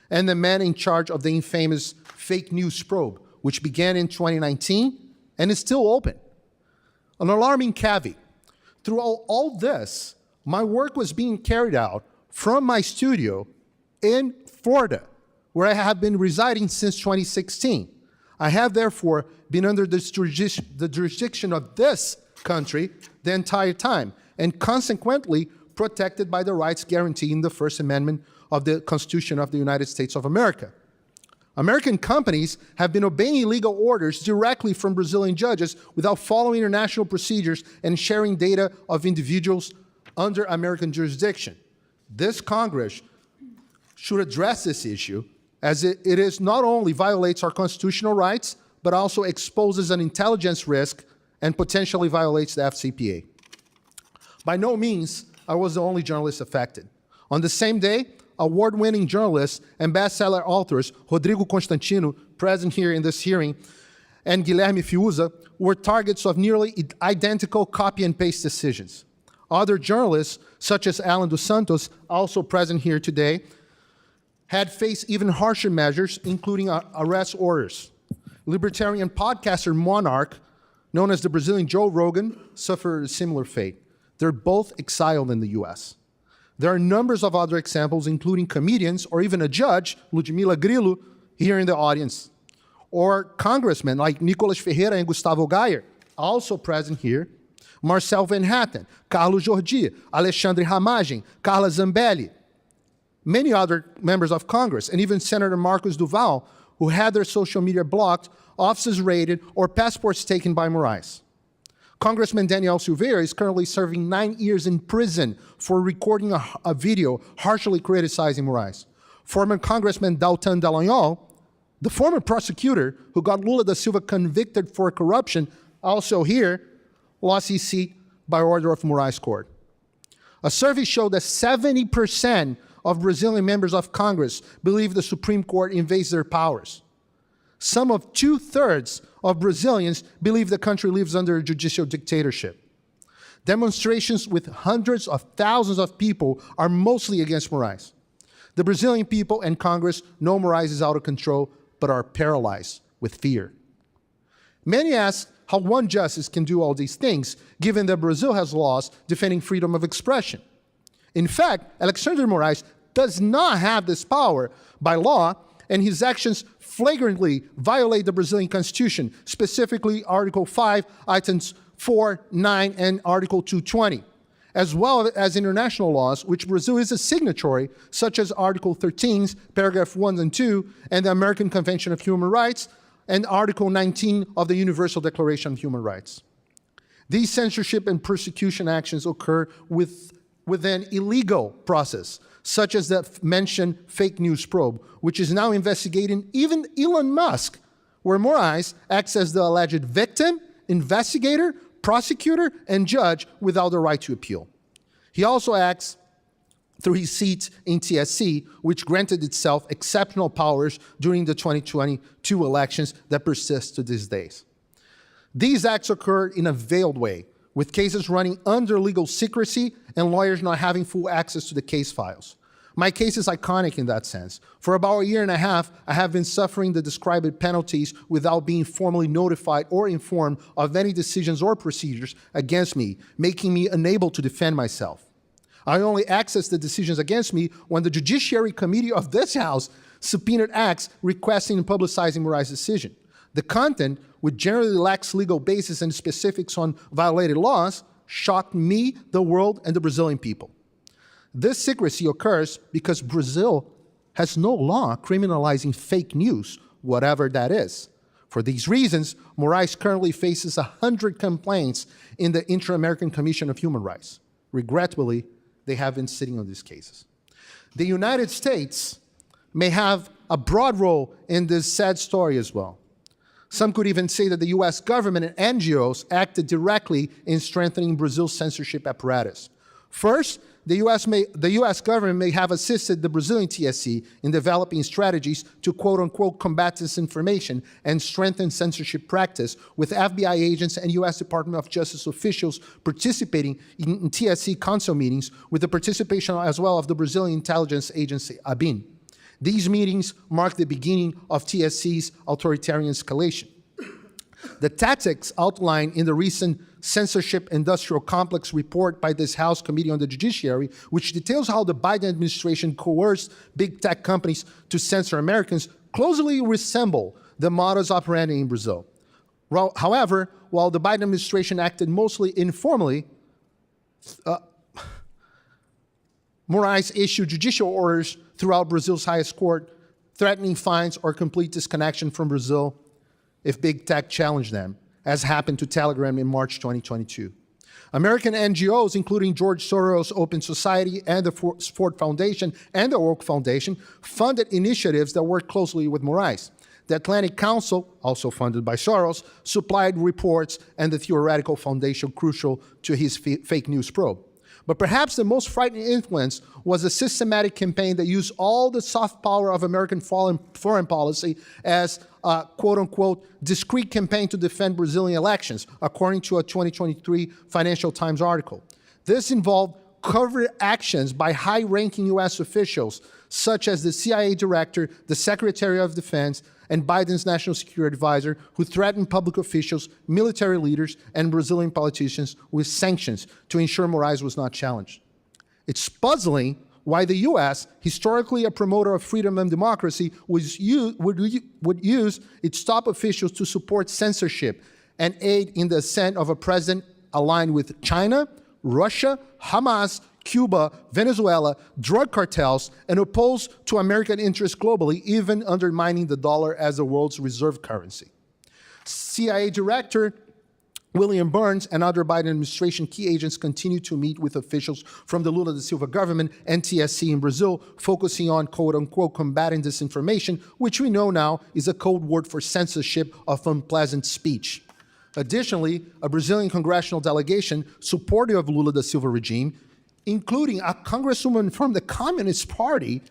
and the man in charge of the infamous fake news probe, which began in 2019 and is still open. An alarming caveat. Through all this, my work was being carried out from my studio in Florida, where I have been residing since 2016. I have therefore been under the jurisdiction of this country the entire time, and consequently protected by the rights guaranteed in the First Amendment of the Constitution of the United States of America. American companies have been obeying legal orders directly from Brazilian judges without following international procedures and sharing data of individuals under American jurisdiction. This Congress should address this issue, as it is not only violates our constitutional rights, but also exposes an intelligence risk and potentially violates the FCPA. By no means I was the only journalist affected. On the same day, award-winning journalists and bestseller authors Rodrigo Constantino, present here in this hearing, and Guilherme Fiuza were targets of nearly identical copy and paste decisions. Other journalists, such as Alan dos Santos, also present here today, had faced even harsher measures, including arrest orders. Libertarian podcaster Monarch, known as the Brazilian Joe Rogan, suffered a similar fate. They're both exiled in the US. There are numbers of other examples, including comedians or even a judge, Ludmila Grillo, here in the audience, or congressmen like Nicolas Ferreira and Gustavo Gayer, also present here, Marcel Van Hatten, Carlos Jordi, Alexandre Ramagem, Carla Zambelli, many other members of Congress, and even Senator Marcos Duval, who had their social media blocked, offices raided, or passports taken by Moraes. Congressman Daniel Silveira is currently serving 9 years in prison for recording a video harshly criticizing Moraes. Former Congressman Dalton Dallagnol, the former prosecutor who got Lula da Silva convicted for corruption, also here, lost his seat by order of Moraes Court. A survey showed that 70% of Brazilian members of Congress believe the Supreme Court invades their powers. Some of 2/3 of Brazilians believe the country lives under a judicial dictatorship. Demonstrations with hundreds of thousands of people are mostly against Moraes. The Brazilian people and Congress know Moraes is out of control, but are paralyzed with fear. Many ask how one justice can do all these things, given that Brazil has laws defending freedom of expression. In fact, Alexandre Moraes does not have this power by law, and his actions flagrantly violate the Brazilian Constitution, specifically Article 5, items 4, 9, and Article 220, as well as international laws, which Brazil is a signatory, such as Article 13, paragraph 1 and 2, and the American Convention of Human Rights, and Article 19 of the Universal Declaration of Human Rights. These censorship and persecution actions occur within illegal process, such as the mentioned fake news probe, which is now investigating even Elon Musk, where Moraes acts as the alleged victim, investigator, prosecutor, and judge without the right to appeal. He also acts through his seat in TSC, which granted itself exceptional powers during the 2022 elections that persist to these days. These acts occurred in a veiled way, with cases running under legal secrecy and lawyers not having full access to the case files. My case is iconic in that sense. For about a year and a half, I have been suffering the described penalties without being formally notified or informed of any decisions or procedures against me, making me unable to defend myself. I only access the decisions against me when the Judiciary Committee of this House subpoenaed acts requesting and publicizing Moraes' decision. The content, which generally lacks legal basis and specifics on violated laws, shocked me, the world, and the Brazilian people. This secrecy occurs because Brazil has no law criminalizing fake news, whatever that is. For these reasons, Moraes currently faces 100 complaints in the Inter-American Commission of Human Rights. Regrettably, they have been sitting on these cases. The United States may have a broad role in this sad story as well. Some could even say that the US government and NGOs acted directly in strengthening Brazil's censorship apparatus. First, the US government may have assisted the Brazilian TSC in developing strategies to quote-unquote combat disinformation and strengthen censorship practice, with FBI agents and US Department of Justice officials participating in TSC council meetings, with the participation as well of the Brazilian intelligence agency, ABIN. These meetings mark the beginning of TSC's authoritarian escalation. The tactics outlined in the recent Censorship Industrial Complex report by this House Committee on the Judiciary, which details how the Biden administration coerced big tech companies to censor Americans, closely resemble the modus operandi in Brazil. However, while the Biden administration acted mostly informally, Moraes issued judicial orders throughout Brazil's highest court, threatening fines or complete disconnection from Brazil if big tech challenged them, as happened to Telegram in March 2022. American NGOs, including George Soros' Open Society and the Ford Foundation and the Oak Foundation, funded initiatives that worked closely with Moraes. The Atlantic Council, also funded by Soros, supplied reports and the theoretical foundation crucial to his fake news probe. But perhaps the most frightening influence was a systematic campaign that used all the soft power of American foreign policy as a quote-unquote discreet campaign to defend Brazilian elections, according to a 2023 Financial Times article. This involved covert actions by high-ranking U.S. officials, such as the CIA director, the Secretary of Defense, and Biden's national security advisor, who threatened public officials, military leaders, and Brazilian politicians with sanctions to ensure Moraes was not challenged. It's puzzling why the U.S., historically a promoter of freedom and democracy, would use its top officials to support censorship and aid in the ascent of a president aligned with China, Russia, Hamas, Cuba, Venezuela, drug cartels, and opposed to American interests globally, even undermining the dollar as the world's reserve currency. CIA Director William Burns and other Biden administration key agents continue to meet with officials from the Lula da Silva government and TSC in Brazil, focusing on quote-unquote combating disinformation, which we know now is a code word for censorship of unpleasant speech. Additionally, a Brazilian congressional delegation supportive of Lula da Silva regime, including a congresswoman from the Communist Party,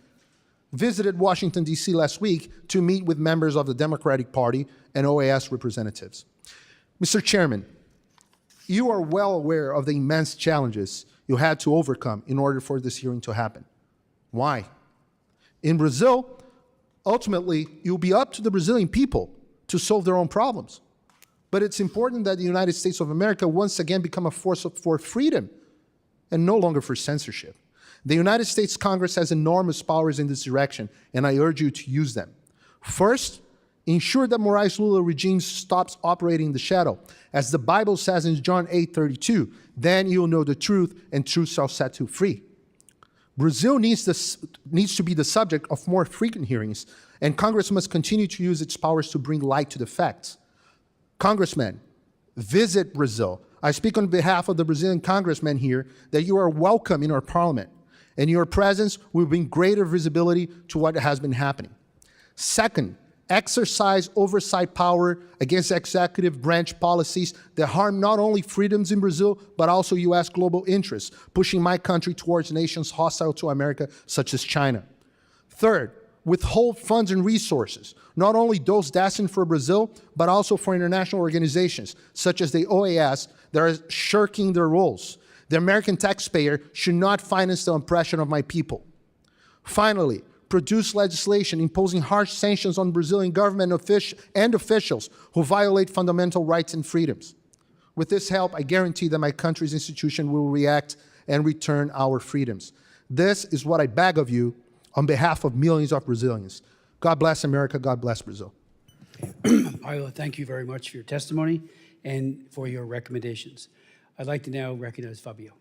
visited Washington, D.C. last week to meet with members of the Democratic Party and OAS representatives. Mr. Chairman, you are well aware of the immense challenges you had to overcome in order for this hearing to happen. Why? In Brazil, ultimately, it will be up to the Brazilian people to solve their own problems. But it's important that the United States of America once again become a force for freedom and no longer for censorship. The United States Congress has enormous powers in this direction, and I urge you to use them. First, ensure that Moraes Lula regime stops operating in the shadow. As the Bible says in John 8:32, then you'll know the truth, and truth shall set you free. Brazil needs to be the subject of more frequent hearings, and Congress must continue to use its powers to bring light to the facts. Congressmen, visit Brazil. I speak on behalf of the Brazilian congressmen here that you are welcome in our parliament, and your presence will bring greater visibility to what has been happening. Second, exercise oversight power against executive branch policies that harm not only freedoms in Brazil, but also U.S. global interests, pushing my country towards nations hostile to America, such as China. Third, withhold funds and resources, not only those destined for Brazil, but also for international organizations, such as the OAS, that are shirking their roles. The American taxpayer should not finance the oppression of my people. Finally, produce legislation imposing harsh sanctions on Brazilian government and officials who violate fundamental rights and freedoms. With this help, I guarantee that my country's institution will react and return our freedoms. This is what I beg of you on behalf of millions of Brazilians. God bless America, God bless Brazil. Paulo, thank you very much for your testimony and for your recommendations. I'd like to now recognize Fabio.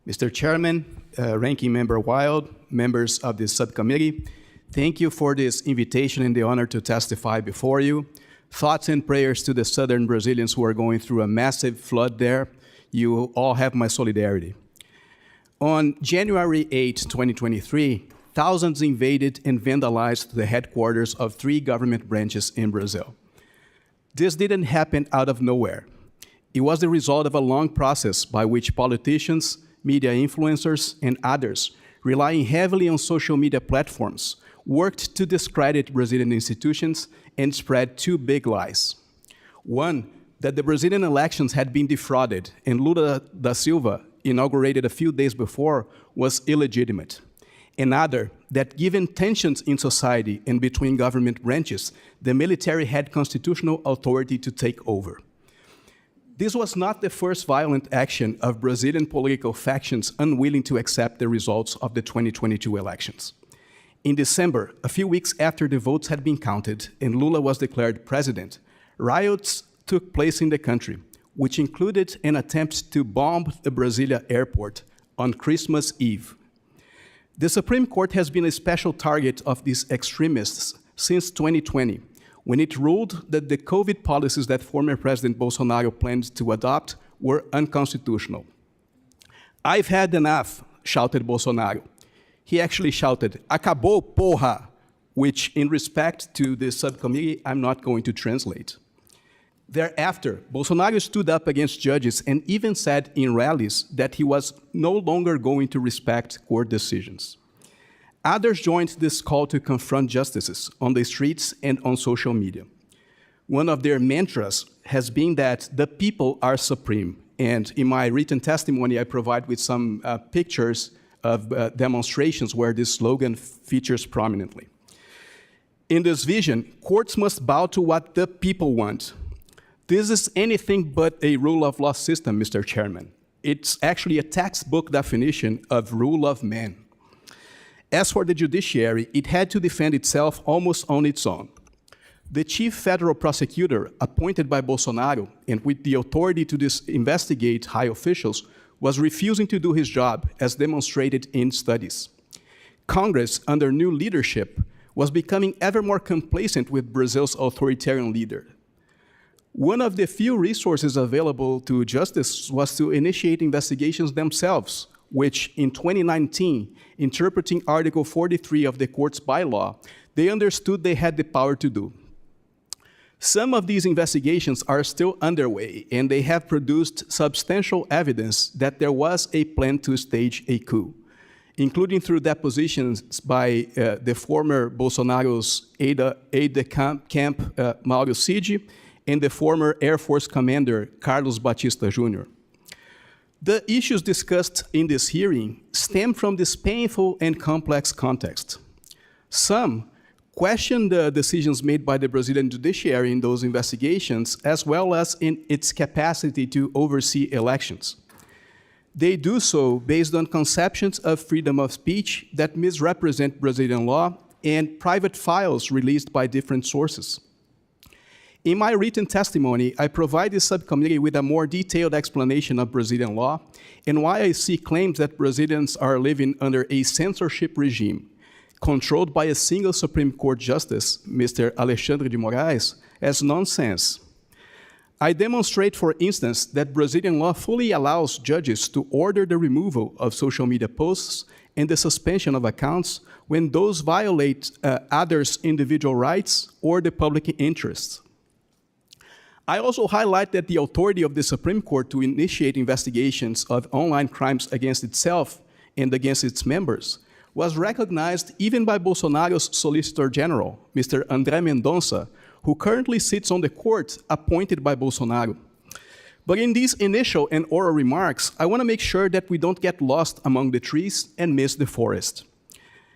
Mr. Chairman, Ranking Member Wild, members of this subcommittee, thank you for this invitation and the honor to testify before you. Thoughts and prayers to the southern Brazilians who are going through a massive flood there. You all have my solidarity. On January 8, 2023, thousands invaded and vandalized the headquarters of 3 government branches in Brazil. This didn't happen out of nowhere. It was the result of a long process by which politicians, media influencers, and others, relying heavily on social media platforms, worked to discredit Brazilian institutions and spread 2 big lies. One, that the Brazilian elections had been defrauded and Lula da Silva, inaugurated a few days before, was illegitimate. Another, that given tensions in society and between government branches, the military had constitutional authority to take over. This was not the first violent action of Brazilian political factions unwilling to accept the results of the 2022 elections. In December, a few weeks after the votes had been counted and Lula was declared president, riots took place in the country, which included an attempt to bomb the Brasilia airport on Christmas Eve. The Supreme Court has been a special target of these extremists since 2020, when it ruled that the COVID policies that former President Bolsonaro planned to adopt were unconstitutional. "I've had enough," shouted Bolsonaro. He actually shouted, "Acabou, porra," which in respect to the subcommittee, I'm not going to translate. Thereafter, Bolsonaro stood up against judges and even said in rallies that he was no longer going to respect court decisions. Others joined this call to confront justices on the streets and on social media. One of their mantras has been that the people are supreme. And in my written testimony, I provide with some pictures of demonstrations where this slogan features prominently. In this vision, courts must bow to what the people want. This is anything but a rule of law system, Mr. Chairman. It's actually a textbook definition of rule of man. As for the judiciary, it had to defend itself almost on its own. The chief federal prosecutor appointed by Bolsonaro and with the authority to investigate high officials was refusing to do his job, as demonstrated in studies. Congress, under new leadership, was becoming ever more complacent with Brazil's authoritarian leader. One of the few resources available to justice was to initiate investigations themselves, which in 2019, interpreting Article 43 of the court's bylaw, they understood they had the power to do. Some of these investigations are still underway, and they have produced substantial evidence that there was a plan to stage a coup, including through depositions by the former Bolsonaro's aide-de-camp Mauro Cid and the former Air Force commander Carlos Batista Jr. The issues discussed in this hearing stem from this painful and complex context. Some question the decisions made by the Brazilian judiciary in those investigations, as well as in its capacity to oversee elections. They do so based on conceptions of freedom of speech that misrepresent Brazilian law and private files released by different sources. In my written testimony, I provide the subcommittee with a more detailed explanation of Brazilian law and why I see claims that Brazilians are living under a censorship regime controlled by a single Supreme Court Justice, Mr. Alexandre de Moraes, as nonsense. I demonstrate, for instance, that Brazilian law fully allows judges to order the removal of social media posts and the suspension of accounts when those violate others' individual rights or the public interest. I also highlight that the authority of the Supreme Court to initiate investigations of online crimes against itself and against its members was recognized even by Bolsonaro's Solicitor General, Mr. André Mendonça, who currently sits on the court appointed by Bolsonaro. But in these initial and oral remarks, I want to make sure that we don't get lost among the trees and miss the forest.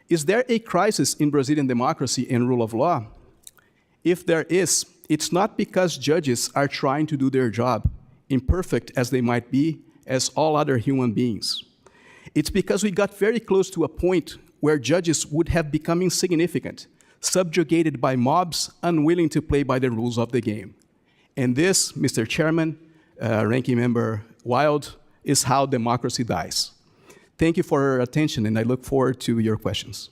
Is there a crisis in Brazilian democracy and rule of law? If there is, it's not because judges are trying to do their job, imperfect as they might be, as all other human beings. It's because we got very close to a point where judges would have become insignificant, subjugated by mobs unwilling to play by the rules of the game. And this, Mr. Chairman, Ranking Member Wild, is how democracy dies. Thank you for your attention, and I look forward to your questions.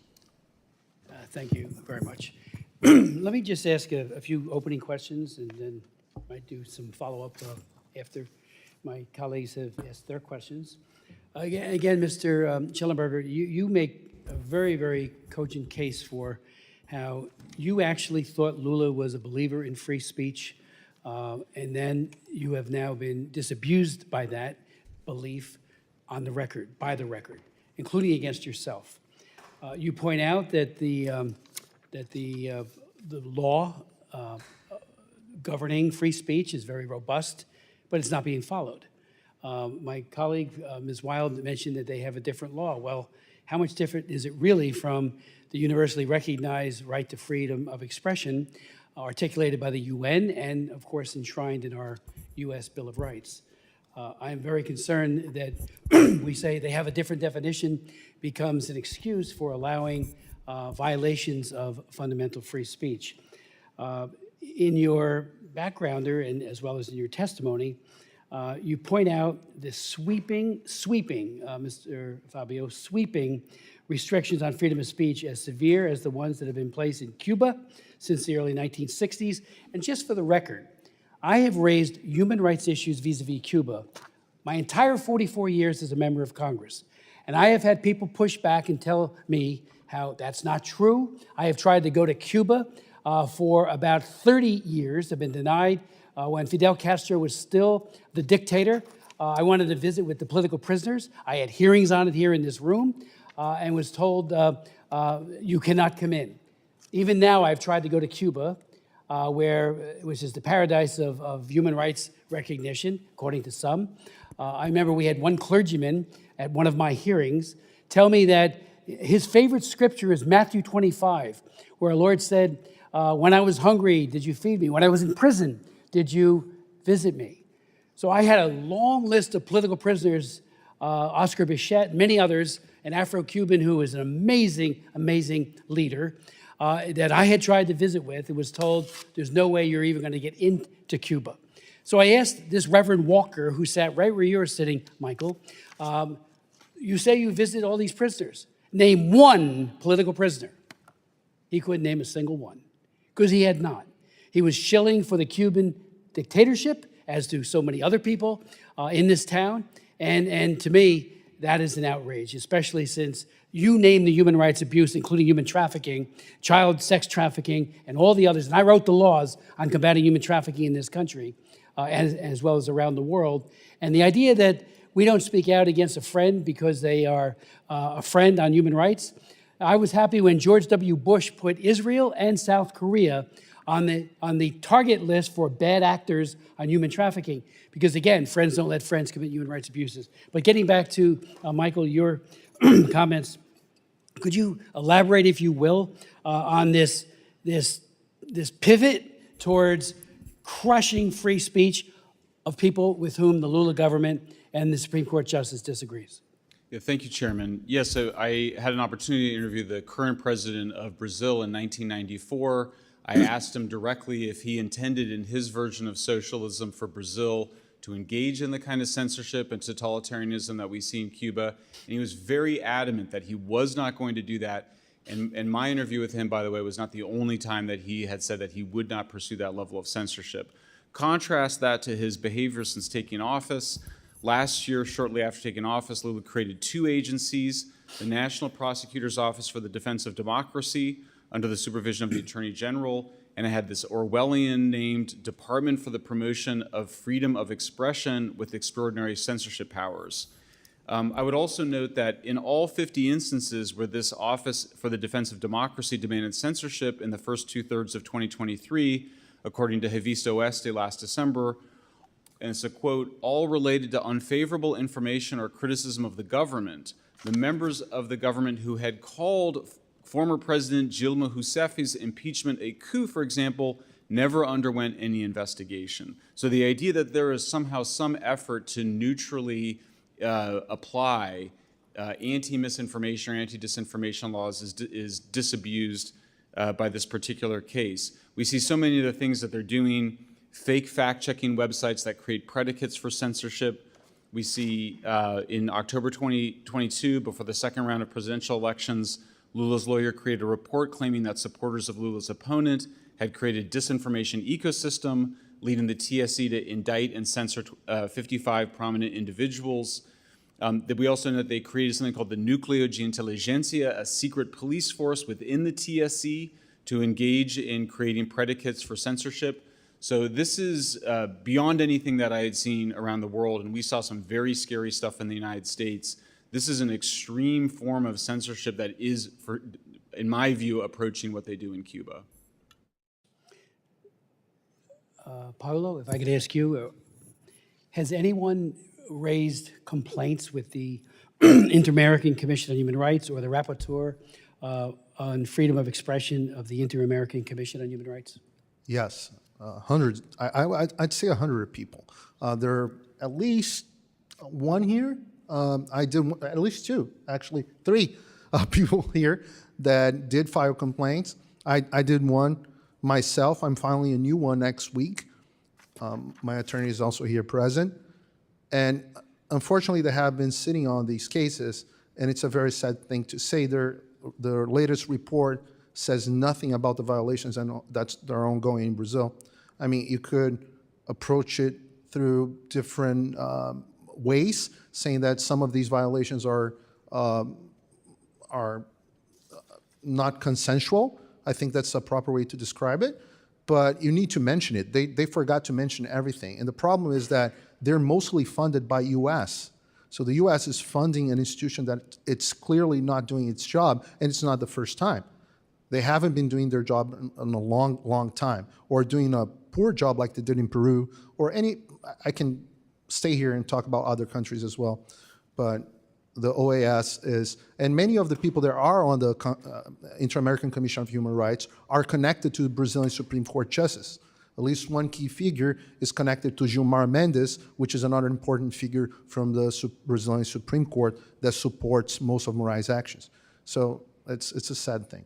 Thank you very much. Let me just ask a few opening questions, and then I might do some follow-up after my colleagues have asked their questions. Again, Mr. Shellenberger, you make a very, very cogent case for how you actually thought Lula was a believer in free speech, and then you have now been disabused by that belief on the record, by the record, including against yourself. You point out that the law governing free speech is very robust, but it's not being followed. My colleague, Ms. Wild, mentioned that they have a different law. Well, how much different is it really from the universally recognized right to freedom of expression articulated by the UN and, of course, enshrined in our US Bill of Rights? I am very concerned that we say they have a different definition becomes an excuse for allowing violations of fundamental free speech. In your backgrounder, and as well as in your testimony, you point out the sweeping, Mr. Fabio, sweeping restrictions on freedom of speech as severe as the ones that have been placed in Cuba since the early 1960s. And just for the record, I have raised human rights issues vis-a-vis Cuba my entire 44 years as a member of Congress. And I have had people push back and tell me how that's not true. I have tried to go to Cuba for about 30 years. I've been denied when Fidel Castro was still the dictator. I wanted to visit with the political prisoners. I had hearings on it here in this room and was told, you cannot come in. Even now, I've tried to go to Cuba, which is the paradise of human rights recognition, according to some. I remember we had one clergyman at one of my hearings tell me that his favorite scripture is Matthew 25, where our Lord said, when I was hungry, did you feed me? When I was in prison, did you visit me? So I had a long list of political prisoners, Oscar Bichette, many others, an Afro-Cuban who is an amazing, amazing leader that I had tried to visit with and was told there's no way you're even going to get into Cuba. So I asked this Reverend Walker, who sat right where you're sitting, Michael, you say you visited all these prisoners. Name one political prisoner. He couldn't name a single one because he had not. He was shilling for the Cuban dictatorship, as do so many other people in this town. And to me, that is an outrage, especially since you named the human rights abuse, including human trafficking, child sex trafficking, and all the others. And I wrote the laws on combating human trafficking in this country, as well as around the world. And the idea that we don't speak out against a friend because they are a friend on human rights. I was happy when George W. Bush put Israel and South Korea on the target list for bad actors on human trafficking. Because again, friends don't let friends commit human rights abuses. But getting back to, Michael, your comments, could you elaborate, if you will, on this pivot towards crushing free speech of people with whom the Lula government and the Supreme Court Justice disagrees? Yeah, thank you, Chairman. Yes, so I had an opportunity to interview the current president of Brazil in 1994. I asked him directly if he intended in his version of socialism for Brazil to engage in the kind of censorship and totalitarianism that we see in Cuba. And he was very adamant that he was not going to do that. And my interview with him, by the way, was not the only time that he had said that he would not pursue that level of censorship. Contrast that to his behavior since taking office. Last year, shortly after taking office, Lula created two agencies, the National Prosecutor's Office for the Defense of Democracy, under the supervision of the Attorney General, and it had this Orwellian-named Department for the Promotion of Freedom of Expression with extraordinary censorship powers. I would also note that in all 50 instances where this Office for the Defense of Democracy demanded censorship in the first two-thirds of 2023, according to Revista Oeste last December, and it's a quote, all related to unfavorable information or criticism of the government, the members of the government who had called former President Dilma Rousseff's impeachment a coup, for example, never underwent any investigation. So the idea that there is somehow some effort to neutrally apply anti-misinformation or anti-disinformation laws is disabused by this particular case. We see so many of the things that they're doing, fake fact-checking websites that create predicates for censorship. We see in October 2022, before the second round of presidential elections, Lula's lawyer created a report claiming that supporters of Lula's opponent had created a disinformation ecosystem, leading the TSE to indict and censor 55 prominent individuals. That we also know that they created something called the Núcleo de Inteligência, a secret police force within the TSE to engage in creating predicates for censorship. So this is beyond anything that I had seen around the world, and we saw some very scary stuff in the United States. This is an extreme form of censorship that is, in my view, approaching what they do in Cuba. Paulo, if I could ask you, has anyone raised complaints with the Inter-American Commission on Human Rights or the rapporteur on freedom of expression of the Inter-American Commission on Human Rights? Yes, hundreds. I'd say 100 people. There are at least one here. I did at least two, actually, three people here that did file complaints. I did one myself. I'm filing a new one next week. My attorney is also here present. And unfortunately, they have been sitting on these cases, and it's a very sad thing to say. Their latest report says nothing about the violations that are ongoing in Brazil. I mean, you could approach it through different ways, saying that some of these violations are not consensual. I think that's a proper way to describe it. But you need to mention it. They forgot to mention everything. And the problem is that they're mostly funded by U.S. So the U.S. is funding an institution that it's clearly not doing its job, and it's not the first time. They haven't been doing their job in a long, long time, or doing a poor job like they did in Peru, or any. I can stay here and talk about other countries as well, but the OAS is, and many of the people that are on the Inter-American Commission of Human Rights are connected to Brazilian Supreme Court justice. At least one key figure is connected to Gilmar Mendes, which is another important figure from the Brazilian Supreme Court that supports most of Moraes' actions. So it's a sad thing.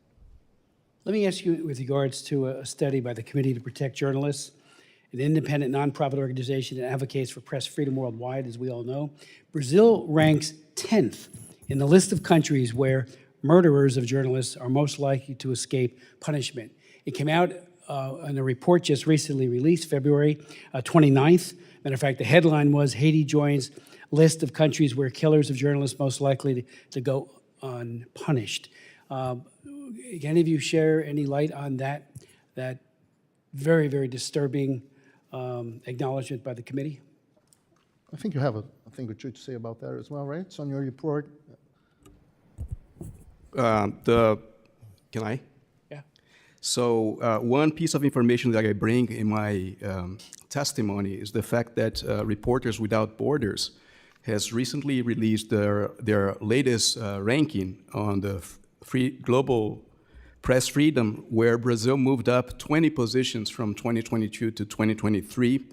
Let me ask you with regards to a study by the Committee to Protect Journalists, an independent nonprofit organization that advocates for press freedom worldwide, as we all know. Brazil ranks 10th in the list of countries where murderers of journalists are most likely to escape punishment. It came out in a report just recently released, February 29th. Matter of fact, the headline was, Haiti joins list of countries where killers of journalists most likely to go unpunished. Can any of you share any light on that very, very disturbing acknowledgement by the committee? I think you have a thing or two to say about that as well, right? It's on your report. Can I? Yeah. So one piece of information that I bring in my testimony is the fact that Reporters Without Borders has recently released their latest ranking on the global press freedom, where Brazil moved up 20 positions from 2022 to 2023.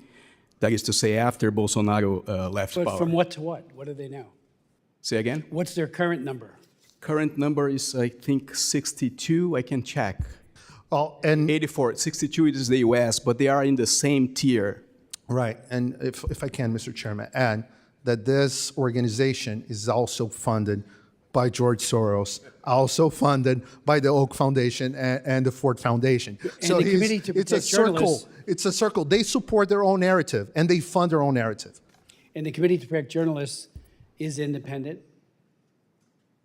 That is to say, after Bolsonaro left But power. from what to what? What are they now? Say again? What's their current number? Current number is, I think, 62. I can check. Oh, and 84. 62 is the US, but they are in the same tier. right, and if I can, Mr. Chairman, add that this organization is also funded by George Soros, also funded by the Oak Foundation and the Ford Foundation. And the Committee to it's a Protect circle. Journalists. It's a circle. They support their own narrative and they fund their own narrative. And the Committee to Protect Journalists is independent.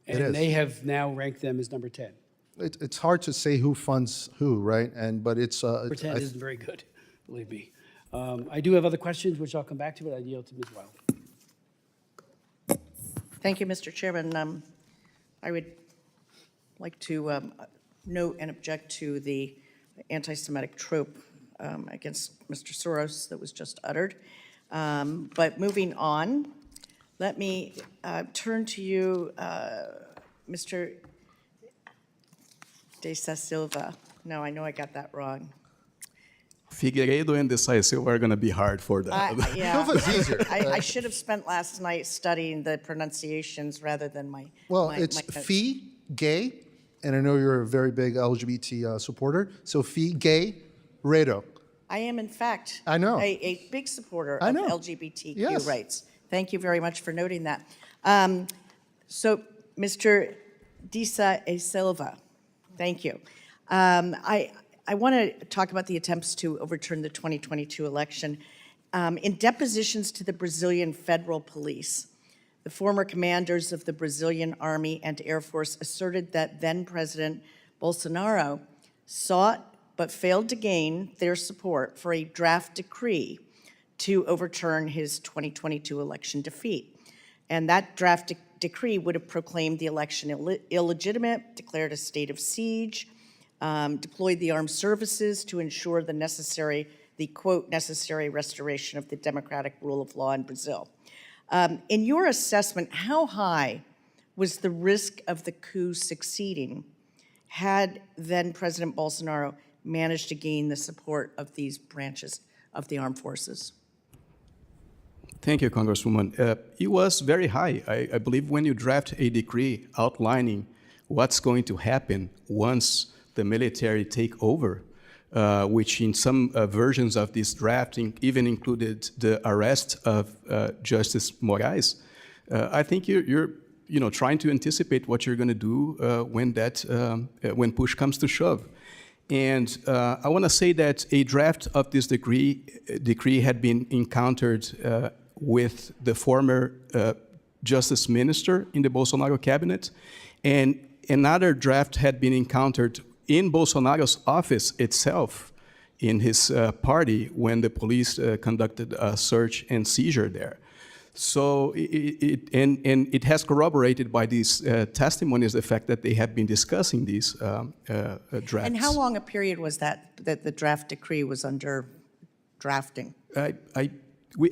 It And is. they have now ranked them as number 10. It's hard to say who funds who, right? But it's Pretend isn't very good, believe me. I do have other questions, which I'll come back to, but I yield to Ms. Wild. Thank you, Mr. Chairman. I would like to note and object to the anti-Semitic trope against Mr. Soros that was just uttered. But moving on, let me turn to you, Mr. de Sa Silva. No, I know I got that wrong. Figueiredo and De Sa Silva are going to be hard for that. Yeah, Silva's easier. I should have spent last night studying the pronunciations rather than my. well, my- it's my notes. Fee Gay, and I know you're a very big LGBT supporter. So Fee Gay Redo. I am, in fact. I know. A big supporter I of know. LGBTQ Yes. rights. Thank you very much for noting that. So, Mr. de Sa Silva, thank you. I want to talk about the attempts to overturn the 2022 election. In depositions to the Brazilian Federal Police, the former commanders of the Brazilian Army and Air Force asserted that then-President Bolsonaro sought but failed to gain their support for a draft decree to overturn his 2022 election defeat. And that draft decree would have proclaimed the election illegitimate, declared a state of siege, deployed the armed services to ensure the quote, necessary restoration of the democratic rule of law in Brazil. In your assessment, how high was the risk of the coup succeeding had then President Bolsonaro managed to gain the support of these branches of the armed forces? Thank you, Congresswoman. It was very high. I believe when you draft a decree outlining what's going to happen once the military take over, which in some versions of this drafting even included the arrest of Justice Moraes, I think you're trying to anticipate what you're going to do when push comes to shove. And I want to say that a draft of this decree had been encountered with the former Justice Minister in the Bolsonaro cabinet, and another draft had been encountered in Bolsonaro's office itself, in his party, when the police conducted a search and seizure there. So it has corroborated by these testimonies the fact that they have been discussing these drafts. And how long a period was that the draft decree was under drafting?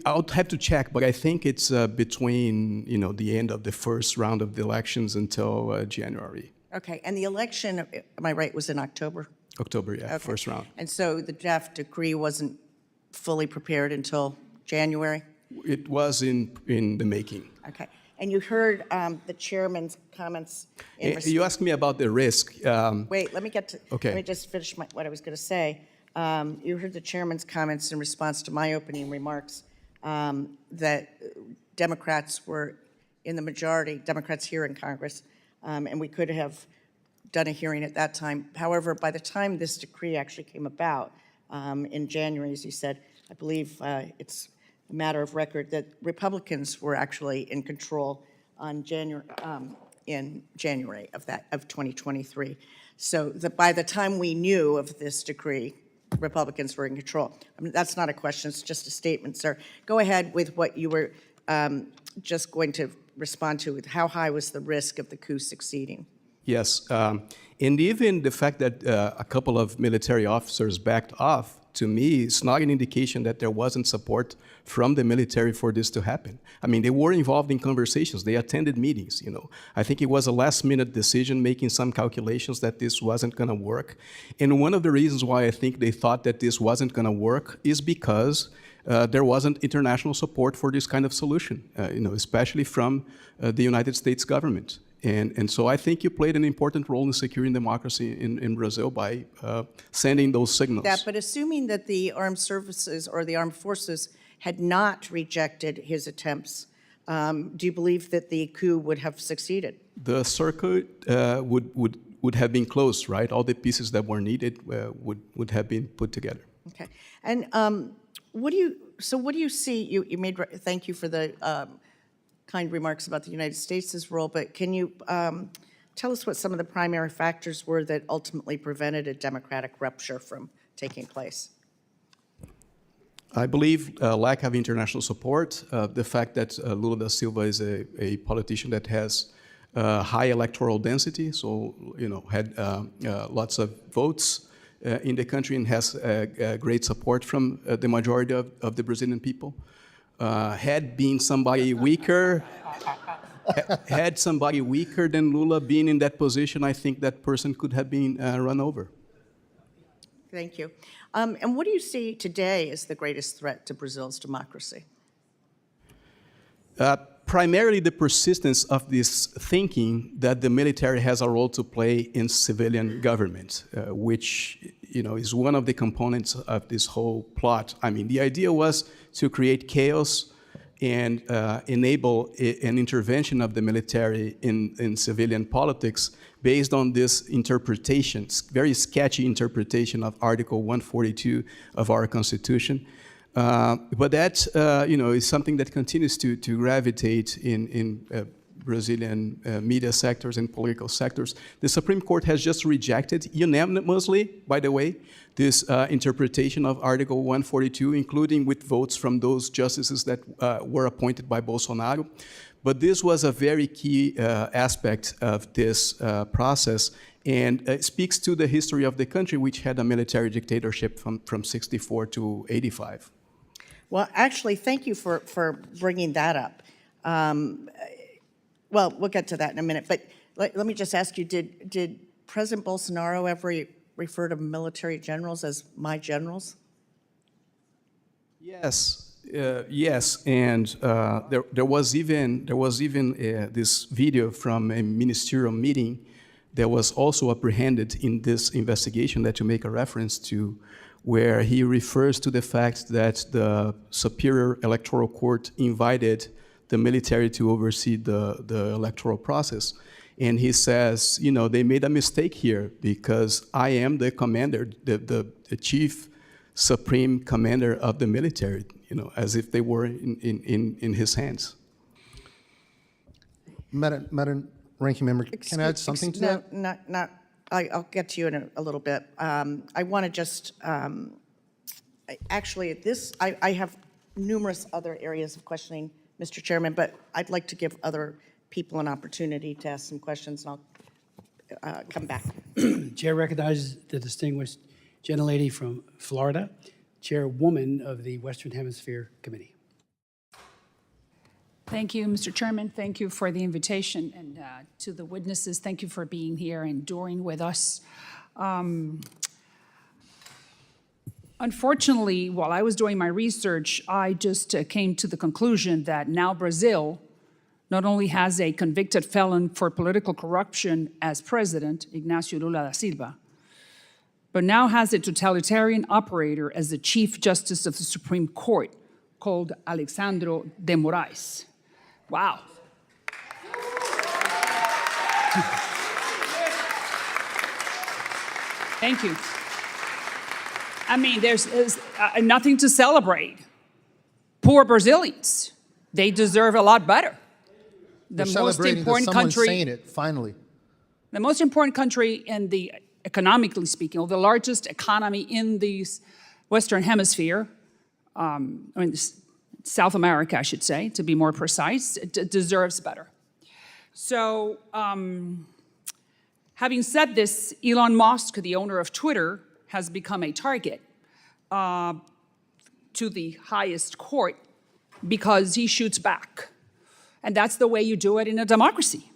I'll have to check, but I think it's between the end of the first round of the elections until January. Okay, and the election, am I right, was in October? October, yeah, Okay. first round. And so the draft decree wasn't fully prepared until January? It was in the making. Okay, and you heard the chairman's comments in You asked me about the risk. Wait, let me get to, Okay. let me just finish what I was going to say. You heard the chairman's comments in response to my opening remarks that Democrats were in the majority, Democrats here in Congress, and we could have done a hearing at that time. However, by the time this decree actually came about in January, as you said, I believe it's a matter of record that Republicans were actually in control on in January of 2023. So by the time we knew of this decree, Republicans were in control. I mean, that's not a question, it's just a statement, sir. Go ahead with what you were just going to respond to. How high was the risk of the coup succeeding? Yes, and even the fact that a couple of military officers backed off, to me, it's not an indication that there wasn't support from the military for this to happen. I mean, they were involved in conversations. They attended meetings, I think it was a last-minute decision, making some calculations that this wasn't going to work. And one of the reasons why I think they thought that this wasn't going to work is because there wasn't international support for this kind of solution, especially from the United States government. And so I think you played an important role in securing democracy in Brazil by sending those signals. But assuming that the armed services or the armed forces had not rejected his attempts, do you believe that the coup would have succeeded? The circuit would have been closed, right? All the pieces that were needed would have been put together. Okay. And what do you see? You made. Thank you for the kind remarks about the United States' role, but can you tell us what some of the primary factors were that ultimately prevented a democratic rupture from taking place? I believe lack of international support, the fact that Lula da Silva is a politician that has high electoral density, so had lots of votes in the country and has great support from the majority of the Brazilian people. Had been somebody weaker, had somebody weaker than Lula being in that position, I think that person could have been run over. Thank you. And what do you see today as the greatest threat to Brazil's democracy? Primarily the persistence of this thinking that the military has a role to play in civilian government, which is one of the components of this whole plot. I mean, the idea was to create chaos and enable an intervention of the military in civilian politics based on this interpretation, very sketchy interpretation of Article 142 of our Constitution. But that, is something that continues to gravitate in Brazilian media sectors and political sectors. The Supreme Court has just rejected unanimously, by the way, this interpretation of Article 142, including with votes from those justices that were appointed by Bolsonaro. But this was a very key aspect of this process, and it speaks to the history of the country, which had a military dictatorship from 64 to 85. Well, actually, thank you for bringing that up. Well, we'll get to that in a minute, but let me just ask you, did President Bolsonaro ever refer to military generals as my generals? Yes, yes, and there was even this video from a ministerial meeting that was also apprehended in this investigation that you make a reference to, where he refers to the fact that the Superior Electoral Court invited the military to oversee the electoral process. And he says, they made a mistake here because I am the commander, the chief supreme commander of the military, as if they were in his hands. Madam Ranking Member, can I add something to that? No, I'll get to you in a little bit. I want to just, actually, I have numerous other areas of questioning, Mr. Chairman, but I'd like to give other people an opportunity to ask some questions, and I'll come back. Chair recognizes the distinguished gentlelady from Florida, chairwoman of the Western Hemisphere Committee. Thank you, Mr. Chairman. Thank you for the invitation. And to the witnesses, thank you for being here and enduring with us. Unfortunately, while I was doing my research, I just came to the conclusion that now Brazil not only has a convicted felon for political corruption as president, Ignacio Lula da Silva, but now has a totalitarian operator as the Chief Justice of the Supreme Court called Alexandre de Moraes. Wow. Thank you. I mean, there's nothing to celebrate. Poor Brazilians, they deserve a lot better. The most important country, saying it, finally. the most important country in the, economically speaking, or the largest economy in the Western Hemisphere, South America, I should say, to be more precise, it deserves better. So, having said this, Elon Musk, the owner of Twitter, has become a target to the highest court because he shoots back. And that's the way you do it in a democracy.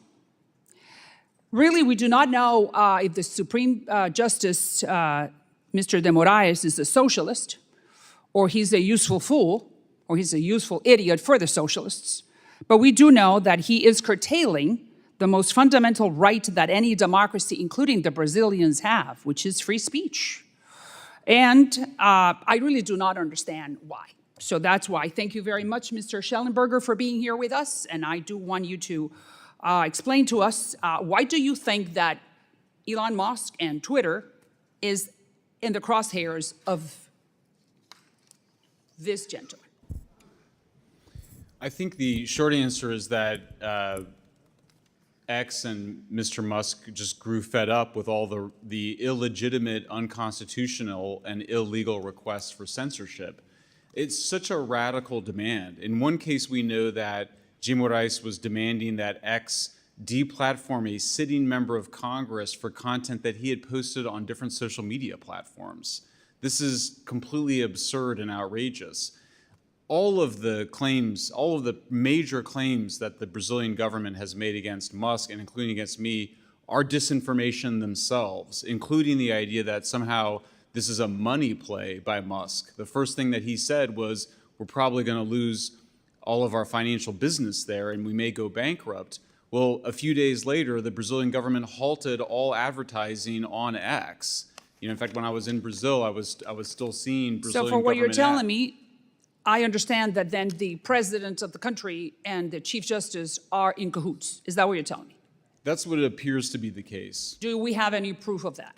Really, we do not know if the Supreme Justice, Mr. de Moraes, is a socialist or he's a useful fool, or he's a useful idiot for the socialists. But we do know that he is curtailing the most fundamental right that any democracy, including the Brazilians, have, which is free speech. And I really do not understand why. So that's why. Thank you very much, Mr. Shellenberger, for being here with us. And I do want you to explain to us, why do you think that Elon Musk and Twitter is in the crosshairs of this gentleman? I think the short answer is that X and Mr. Musk just grew fed up with all the illegitimate, unconstitutional, and illegal requests for censorship. It's such a radical demand. In one case, we know that Jim Moraes was demanding that X deplatform a sitting member of Congress for content that he had posted on different social media platforms. This is completely absurd and outrageous. All of the claims, all of the major claims that the Brazilian government has made against Musk and including against me are disinformation themselves, including the idea that somehow this is a money play by Musk. The first thing that he said was, we're probably going to lose all of our financial business there and we may go bankrupt. Well, a few days later, the Brazilian government halted all advertising on X. You know, in fact, when I was in Brazil, I was still seeing Brazilian So for what you're government telling me, I understand that then the president of the country and the chief justice are in cahoots. Is that what you're telling me? That's what it appears to be the case. Do we have any proof of that?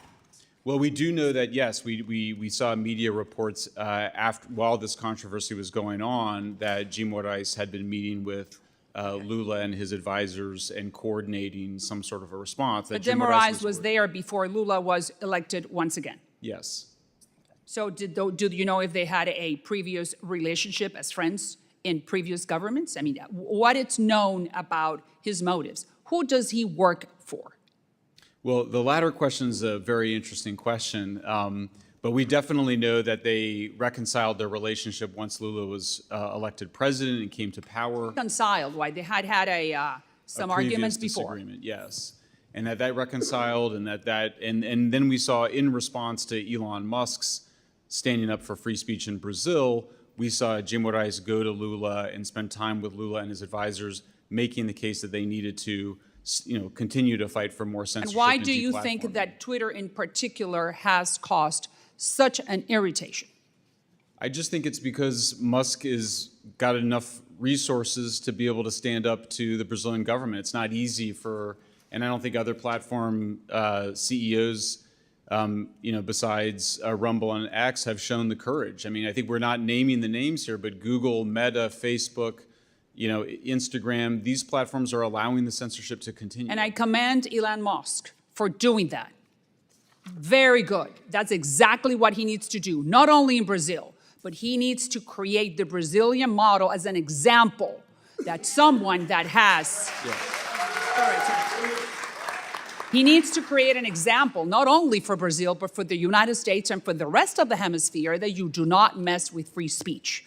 Well, we do know that, yes, we saw media reports while this controversy was going on that Jim Moraes had been meeting with Lula and his advisors and coordinating some sort of a response. But Jim Moraes was there before Lula was elected once again. Yes. So do you know if they had a previous relationship as friends in previous governments? I mean, what is known about his motives? Who does he work for? Well, the latter question is a very interesting question, but we definitely know that they reconciled their relationship once Lula was elected president and came to power. Reconciled, why? They had some arguments before. Disagreement, yes. And that reconciled, and and then we saw in response to Elon Musk's standing up for free speech in Brazil, we saw Jim Moraes go to Lula and spend time with Lula and his advisors, making the case that they needed to, continue to fight for more censorship. And why do you think that Twitter in particular has caused such an irritation? I just think it's because Musk has got enough resources to be able to stand up to the Brazilian government. It's not easy and I don't think other platform CEOs besides Rumble and X have shown the courage. I mean, I think we're not naming the names here, but Google, Meta, Facebook, Instagram, these platforms are allowing the censorship to continue. And I commend Elon Musk for doing that. Very good. That's exactly what he needs to do, not only in Brazil, but he needs to create the Brazilian model as an example that someone that has... Yeah. He needs to create an example, not only for Brazil, but for the United States and for the rest of the hemisphere, that you do not mess with free speech.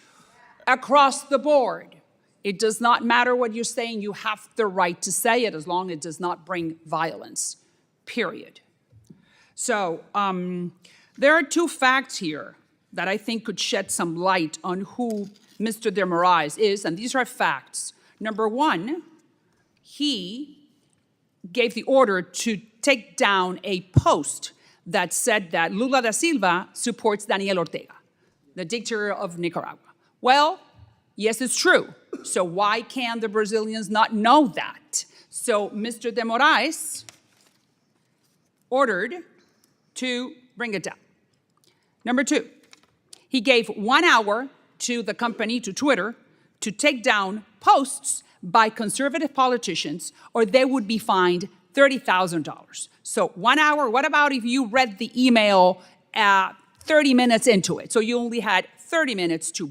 Across the board, it does not matter what you're saying, you have the right to say it as long as it does not bring violence, period. So there are two facts here that I think could shed some light on who Mr. de Moraes is, and these are facts. Number one, he gave the order to take down a post that said that Lula da Silva supports Daniel Ortega, the dictator of Nicaragua. Well, yes, it's true. So why can the Brazilians not know that? So Mr. de Moraes ordered to bring it down. Number two, he gave 1 hour to the company, to Twitter, to take down posts by conservative politicians, or they would be fined $30,000. So 1 hour, what about if you read the email 30 minutes into it? So you only had 30 minutes to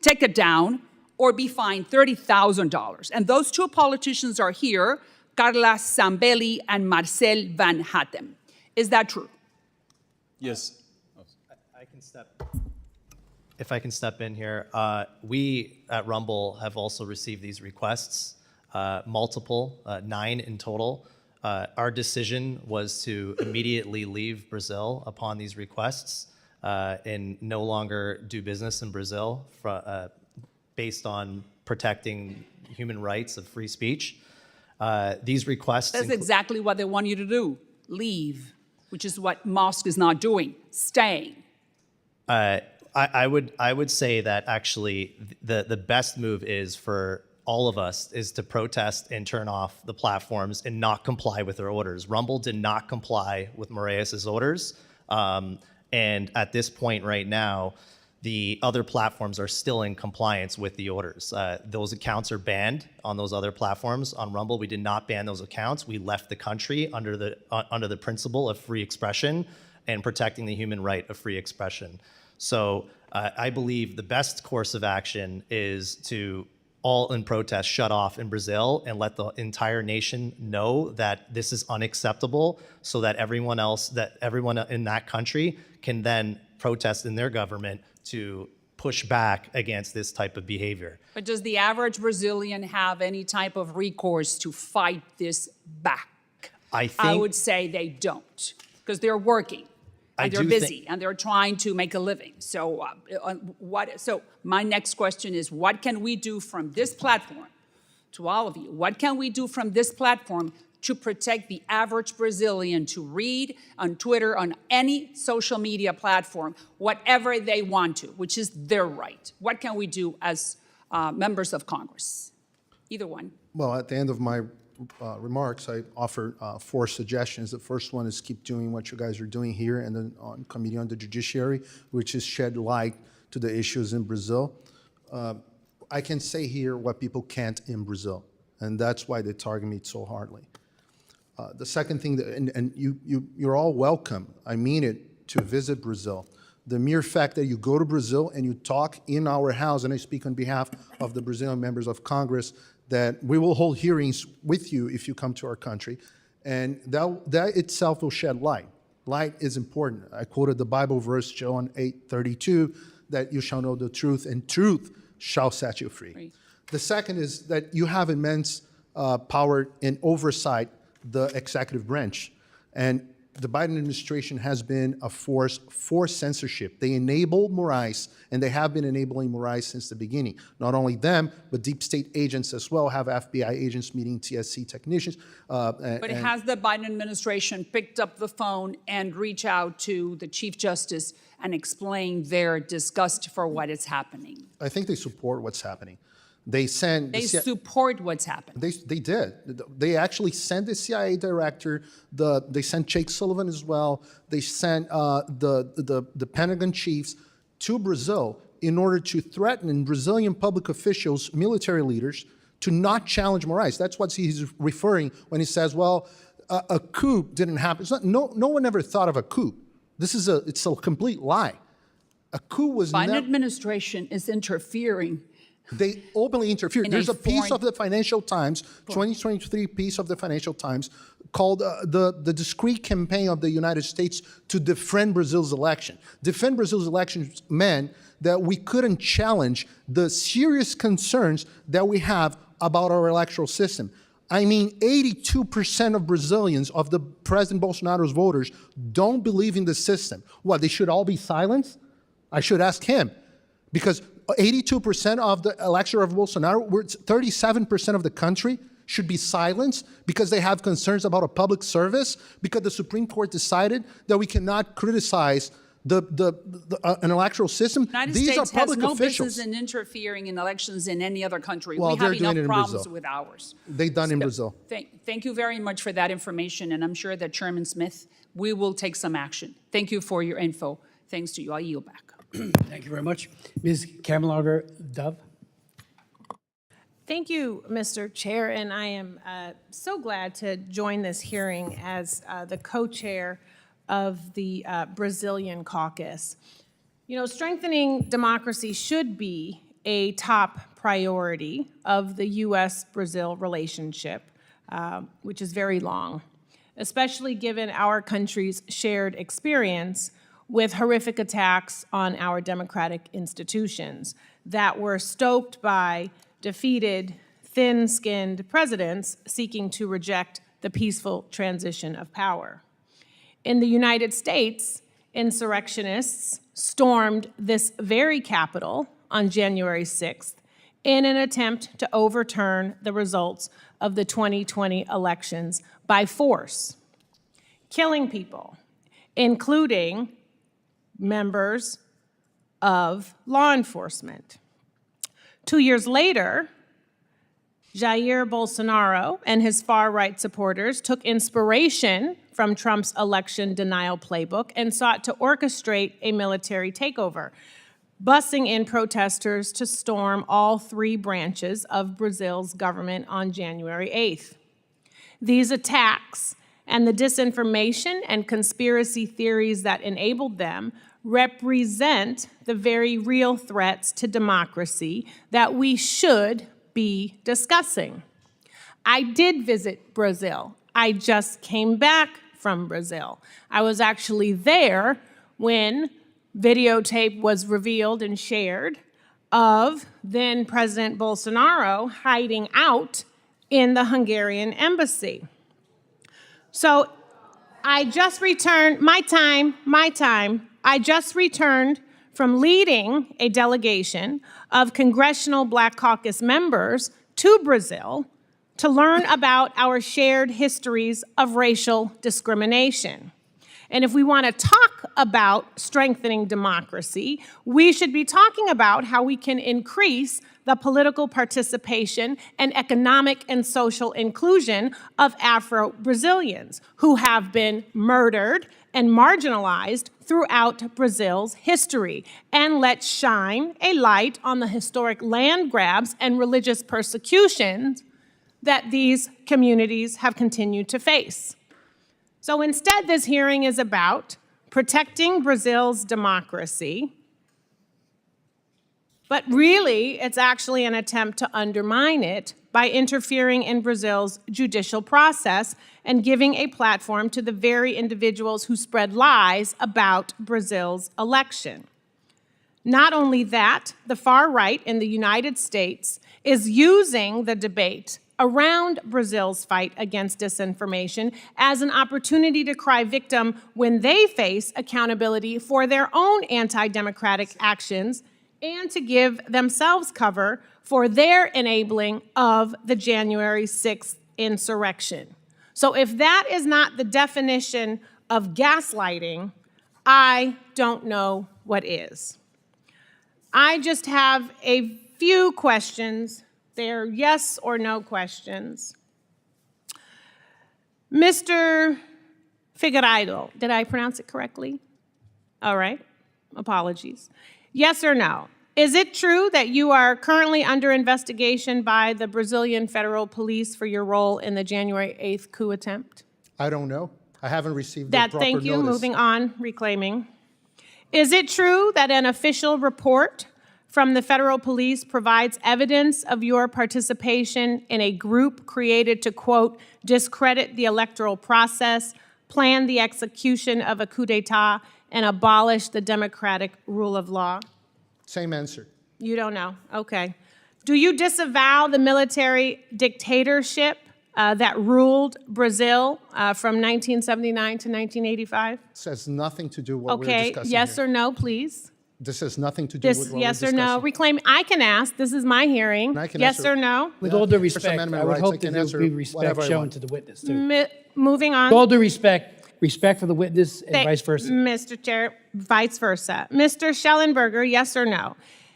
take it down, or be fined $30,000. And those two politicians are here, Carla Zambelli and Marcel Van Hatten. Is that true? Yes. If I can step in here, we at Rumble have also received these requests, multiple, 9 in total. Our decision was to immediately leave Brazil upon these requests. and no longer do business in Brazil based on protecting human rights of free speech. These requests. That's exactly what they want you to do. Leave, which is what Musk is not doing. Staying. I would say that actually the best move is for all of us is to protest and turn off the platforms and not comply with their orders. Rumble did not comply with Moraes' orders. And at this point right now, the other platforms are still in compliance with the orders. Those accounts are banned on those other platforms. On Rumble, we did not ban those accounts. We left the country under the principle of free expression and protecting the human right of free expression. So I believe the best course of action is to all in protest shut off in Brazil and let the entire nation know that this is unacceptable, so that everyone in that country can then protest in their government to push back against this type of behavior. But does the average Brazilian have any type of recourse to fight this back? I would say they don't, because they're working. And they're busy, and they're trying to make a living. So so my next question is, what can we do from this platform, to all of you, what can we do from this platform to protect the average Brazilian to read on Twitter, on any social media platform, whatever they want to, which is their right? What can we do as members of Congress? Either one. Well, at the end of my remarks, I offer 4 suggestions. The first one is keep doing what you guys are doing here and then on Committee on the Judiciary, which is shed light to the issues in Brazil. I can say here what people can't in Brazil, and that's why they target me so hardly. The second thing, and you're all welcome, I mean it, to visit Brazil. The mere fact that you go to Brazil and you talk in our house, and I speak on behalf of the Brazilian members of Congress, that we will hold hearings with you if you come to our country, and that itself will shed light. Light is important. I quoted the Bible verse, John 8:32, that you shall know the truth, and truth shall set you free. Right. The second is that you have immense power in oversight the executive branch, and the Biden administration has been a force for censorship. They enabled Moraes, and they have been enabling Moraes since the beginning. Not only them, but deep state agents as well, have FBI agents meeting TSC technicians. But has the Biden administration picked up the phone and reached out to the Chief Justice and explained their disgust for what is happening? I think they support what's happening. They support what's happening. They did. They actually sent the CIA director. They sent Jake Sullivan as well. They sent the Pentagon chiefs to Brazil in order to threaten Brazilian public officials, military leaders, to not challenge Moraes. That's what he's referring when he says, "Well, a coup didn't happen." It's not, no one ever thought of a coup. It's a complete lie. A coup was Biden administration is interfering. They openly interfere. There's a piece of the Financial Times, 2023 piece of the Financial Times, called the discreet campaign of the United States to defend Brazil's election. Defend Brazil's elections meant that we couldn't challenge the serious concerns that we have about our electoral system. I mean, 82% of Brazilians, of the President Bolsonaro's voters, don't believe in the system. What, they should all be silenced? I should ask him. Because 82% of the electorate of Bolsonaro, 37% of the country should be silenced because they have concerns about a public service, because the Supreme Court decided that we cannot criticize an electoral system. These are public officials. The United States has no business in interfering in elections in any other country. Well, we have enough problems with ours. They've done in Brazil. Thank you very much for that information, and I'm sure that Chairman Smith, we will take some action. Thank you for your info. Thanks to you. I yield back. Thank you very much. Ms. Kamerlager-Dove. Thank you, Mr. Chair, and I am so glad to join this hearing as the co-chair of the Brazilian caucus. You know, strengthening democracy should be a top priority of the U.S.-Brazil relationship, which is very long, especially given our country's shared experience with horrific attacks on our democratic institutions that were stoked by defeated, thin-skinned presidents seeking to reject the peaceful transition of power. In the United States, insurrectionists stormed this very Capitol on January 6th in an attempt to overturn the results of the 2020 elections by force, killing people, including members of law enforcement. 2 years later, Jair Bolsonaro and his far-right supporters took inspiration from Trump's election denial playbook and sought to orchestrate a military takeover, bussing in protesters to storm all three branches of Brazil's government on January 8th. These attacks and the disinformation and conspiracy theories that enabled them represent the very real threats to democracy that we should be discussing. I did visit Brazil. I just came back from Brazil. I was actually there when videotape was revealed and shared of then President Bolsonaro hiding out in the Hungarian embassy. So I just returned, my time. I just returned from leading a delegation of Congressional Black Caucus members to Brazil to learn about our shared histories of racial discrimination. And if we want to talk about strengthening democracy, we should be talking about how we can increase the political participation and economic and social inclusion of Afro-Brazilians who have been murdered and marginalized throughout Brazil's history. And let's shine a light on the historic land grabs and religious persecutions that these communities have continued to face. So instead, this hearing is about protecting Brazil's democracy, but really, it's actually an attempt to undermine it by interfering in Brazil's judicial process and giving a platform to the very individuals who spread lies about Brazil's election. Not only that, the far right in the United States is using the debate around Brazil's fight against disinformation as an opportunity to cry victim when they face accountability for their own anti-democratic actions and to give themselves cover for their enabling of the January 6th insurrection. So if that is not the definition of gaslighting, I don't know what is. I just have a few questions. They're yes or no questions. Mr. Figueiredo, did I pronounce it correctly? All right, apologies. Yes or no? Is it true that you are currently under investigation by the Brazilian Federal Police for your role in the January 8th coup attempt? I don't know. I haven't received the proper Thank you, notice. moving on, reclaiming. Is it true that an official report from the federal police provides evidence of your participation in a group created to, quote, discredit the electoral process, plan the execution of a coup d'etat, and abolish the democratic rule of law? Same answer. You don't know, okay. Do you disavow the military dictatorship that ruled Brazil from 1979 to 1985? This has nothing to do with what we're Okay, discussing yes here. or no, please? This has nothing to do with what Yes we're or no? discussing. Reclaim, I can ask, this is my hearing. And I can Yes answer- or no? With Yeah, all due First respect, Amendment I would rights, I hope can that there answer would be respect whatever I shown want. to the witness, too. Moving on. With all due respect for the witness and vice versa. Mr. Chair, vice versa. Mr. Shellenberger, yes or no?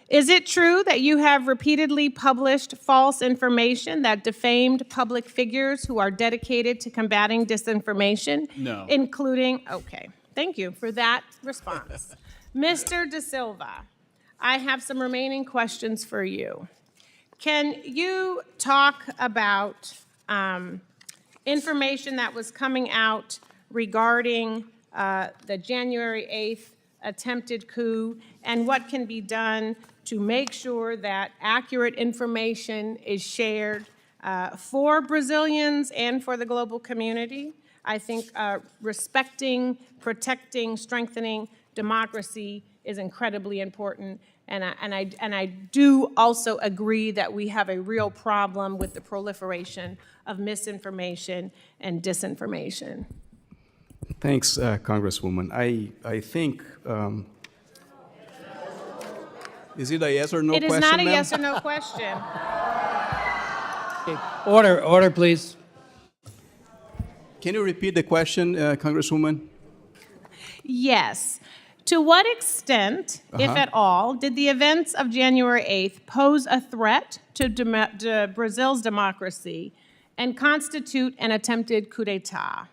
Is it true that you have repeatedly published false information that defamed public figures who are dedicated to combating disinformation? No. Including, okay, thank you for that response. Mr. De Silva, I have some remaining questions for you. Can you talk about information that was coming out regarding the January 8th attempted coup and what can be done to make sure that accurate information is shared for Brazilians and for the global community? I think respecting, protecting, strengthening democracy is incredibly important. And I do also agree that we have a real problem with the proliferation of misinformation and disinformation. Thanks, Congresswoman. I think Is it a yes or no It is question, not a ma'am? yes or no question. Order, please. Can you repeat the question, Congresswoman? Yes. To what extent, if at all, did the events of January 8th pose a threat to Brazil's democracy and constitute an attempted coup d'etat?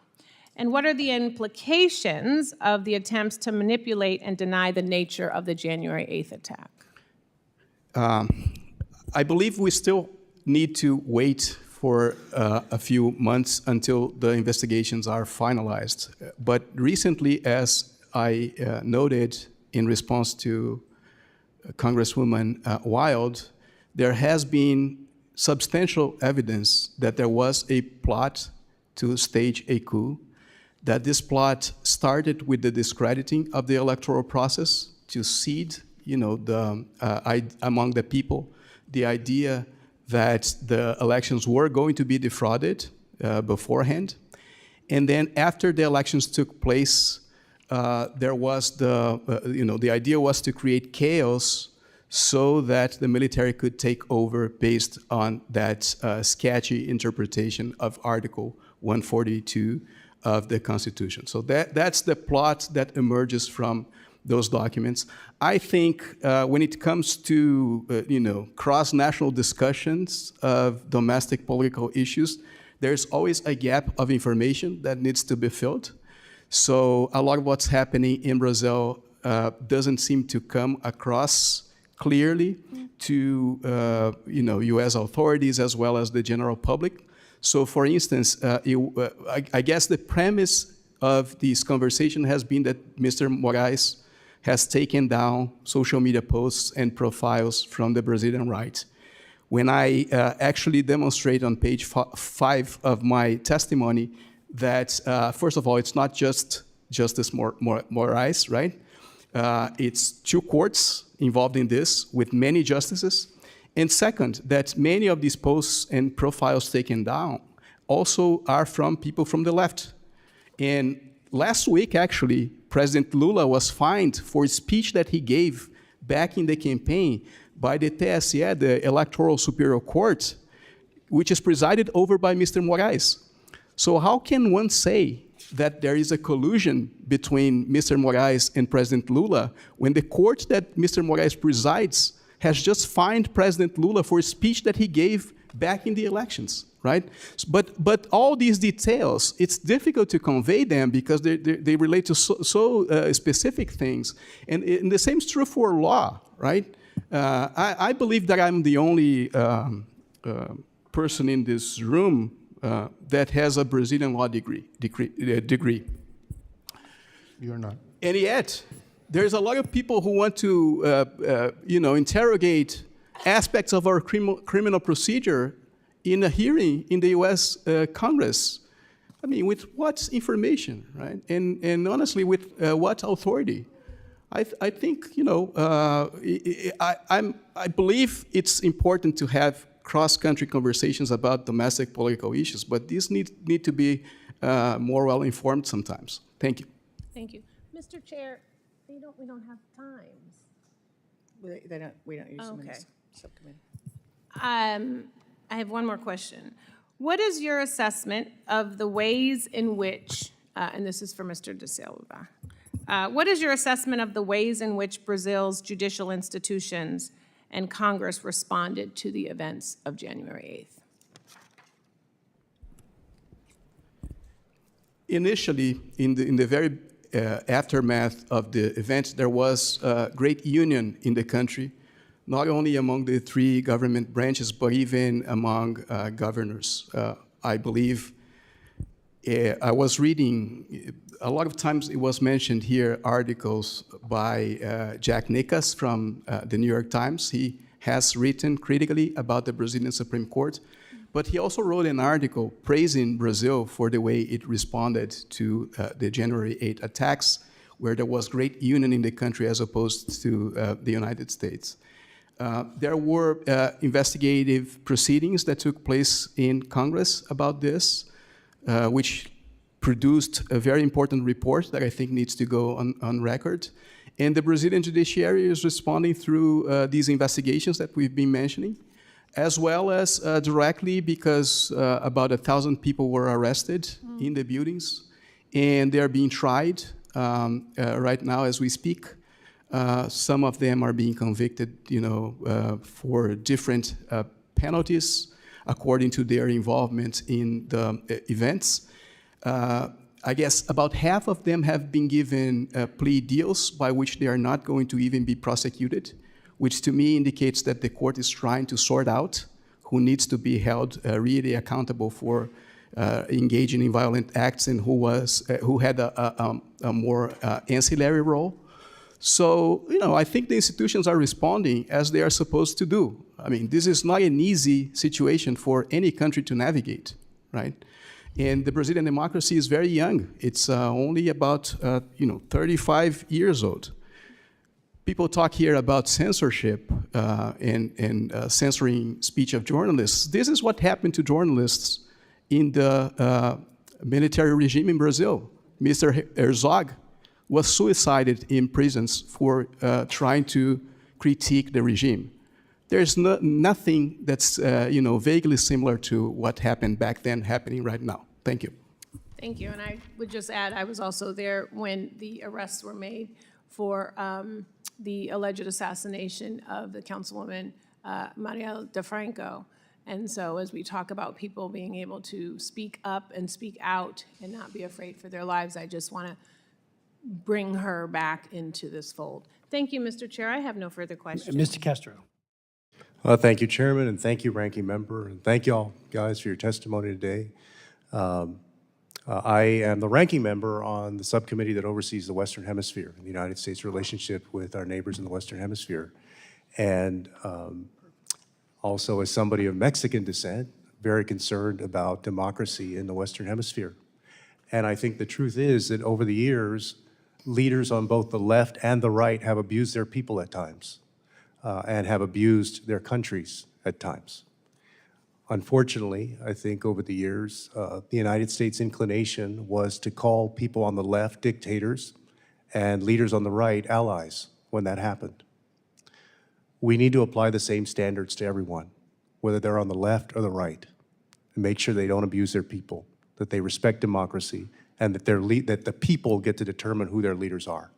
And what are the implications of the attempts to manipulate and deny the nature of the January 8th attack? I believe we still need to wait for a few months until the investigations are finalized. But recently, as I noted in response to Congresswoman Wild, there has been substantial evidence that there was a plot to stage a coup, that this plot started with the discrediting of the electoral process to seed, among the people, the idea that the elections were going to be defrauded beforehand. And then after the elections took place, there was the idea was to create chaos so that the military could take over based on that sketchy interpretation of Article 142 of the Constitution. So that's the plot that emerges from those documents. I think when it comes to cross-national discussions of domestic political issues, there's always a gap of information that needs to be filled. So a lot of what's happening in Brazil doesn't seem to come across clearly to U.S. authorities as well as the general public. So, for instance, I guess the premise of this conversation has been that Mr. Moraes has taken down social media posts and profiles from the Brazilian right. When I actually demonstrate on page 5 of my testimony that, first of all, it's not just Justice Moraes, right? It's 2 courts involved in this with many justices. And second, that many of these posts and profiles taken down also are from people from the left. And last week, actually, President Lula was fined for a speech that he gave back in the campaign by the TSE, the Electoral Superior Court, which is presided over by Mr. Moraes. So how can one say that there is a collusion between Mr. Moraes and President Lula when the court that Mr. Moraes presides has just fined President Lula for a speech that he gave back in the elections, right? But all these details, it's difficult to convey them because they relate to so specific things. And the same is true for law, right? I believe that I'm the only person in this room that has a Brazilian law degree. You're not. And yet, there's a lot of people who want to, interrogate aspects of our criminal procedure in a hearing in the U.S. Congress. I mean, with what information, right? And honestly, with what authority? I think, I believe it's important to have cross-country conversations about domestic political issues, but these need to be more well-informed sometimes. Thank you. Thank you. Mr. Chair, we don't have times. We don't use them in Okay. this subcommittee. I have one more question. What is your assessment of the ways in which, and this is for Mr. De Silva, what is your assessment of the ways in which Brazil's judicial institutions and Congress responded to the events of January 8th? Initially, in the very aftermath of the events, there was great union in the country, not only among the 3 government branches, but even among governors. I believe I was reading, a lot of times it was mentioned here, articles by Jack Nickas from the New York Times. He has written critically about the Brazilian Supreme Court, but he also wrote an article praising Brazil for the way it responded to the January 8 attacks, where there was great union in the country as opposed to the United States. There were investigative proceedings that took place in Congress about this, which produced a very important report that I think needs to go on record. And the Brazilian judiciary is responding through these investigations that we've been mentioning, as well as directly because about 1,000 people were arrested in the buildings, and they are being tried right now as we speak. Some of them are being convicted, for different penalties according to their involvement in the events. I guess about half of them have been given plea deals by which they are not going to even be prosecuted, which to me indicates that the court is trying to sort out who needs to be held really accountable for engaging in violent acts and who had a more ancillary role. So, I think the institutions are responding as they are supposed to do. I mean, this is not an easy situation for any country to navigate, right? And the Brazilian democracy is very young. It's only about 35 years old. People talk here about censorship and censoring speech of journalists. This is what happened to journalists in the military regime in Brazil. Mr. Herzog was suicided in prisons for trying to critique the regime. There's nothing that's vaguely similar to what happened back then happening right now. Thank you. Thank you, and I would just add, I was also there when the arrests were made for the alleged assassination of the Councilwoman Marielle de Franco. And so as we talk about people being able to speak up and speak out and not be afraid for their lives, I just want to bring her back into this fold. Thank you, Mr. Chair. I have no further questions. Mr. Castro. Thank you, Chairman, and thank you, Ranking Member, and thank you all guys for your testimony today. I am the Ranking Member on the subcommittee that oversees the Western Hemisphere, the United States relationship with our neighbors in the Western Hemisphere. And also as somebody of Mexican descent, very concerned about democracy in the Western Hemisphere. And I think the truth is that over the years, leaders on both the left and the right have abused their people at times. And have abused their countries at times. Unfortunately, I think over the years, the United States inclination was to call people on the left dictators and leaders on the right allies when that happened. We need to apply the same standards to everyone, whether they're on the left or the right, and make sure they don't abuse their people, that they respect democracy, and that that the people get to determine who their leaders are.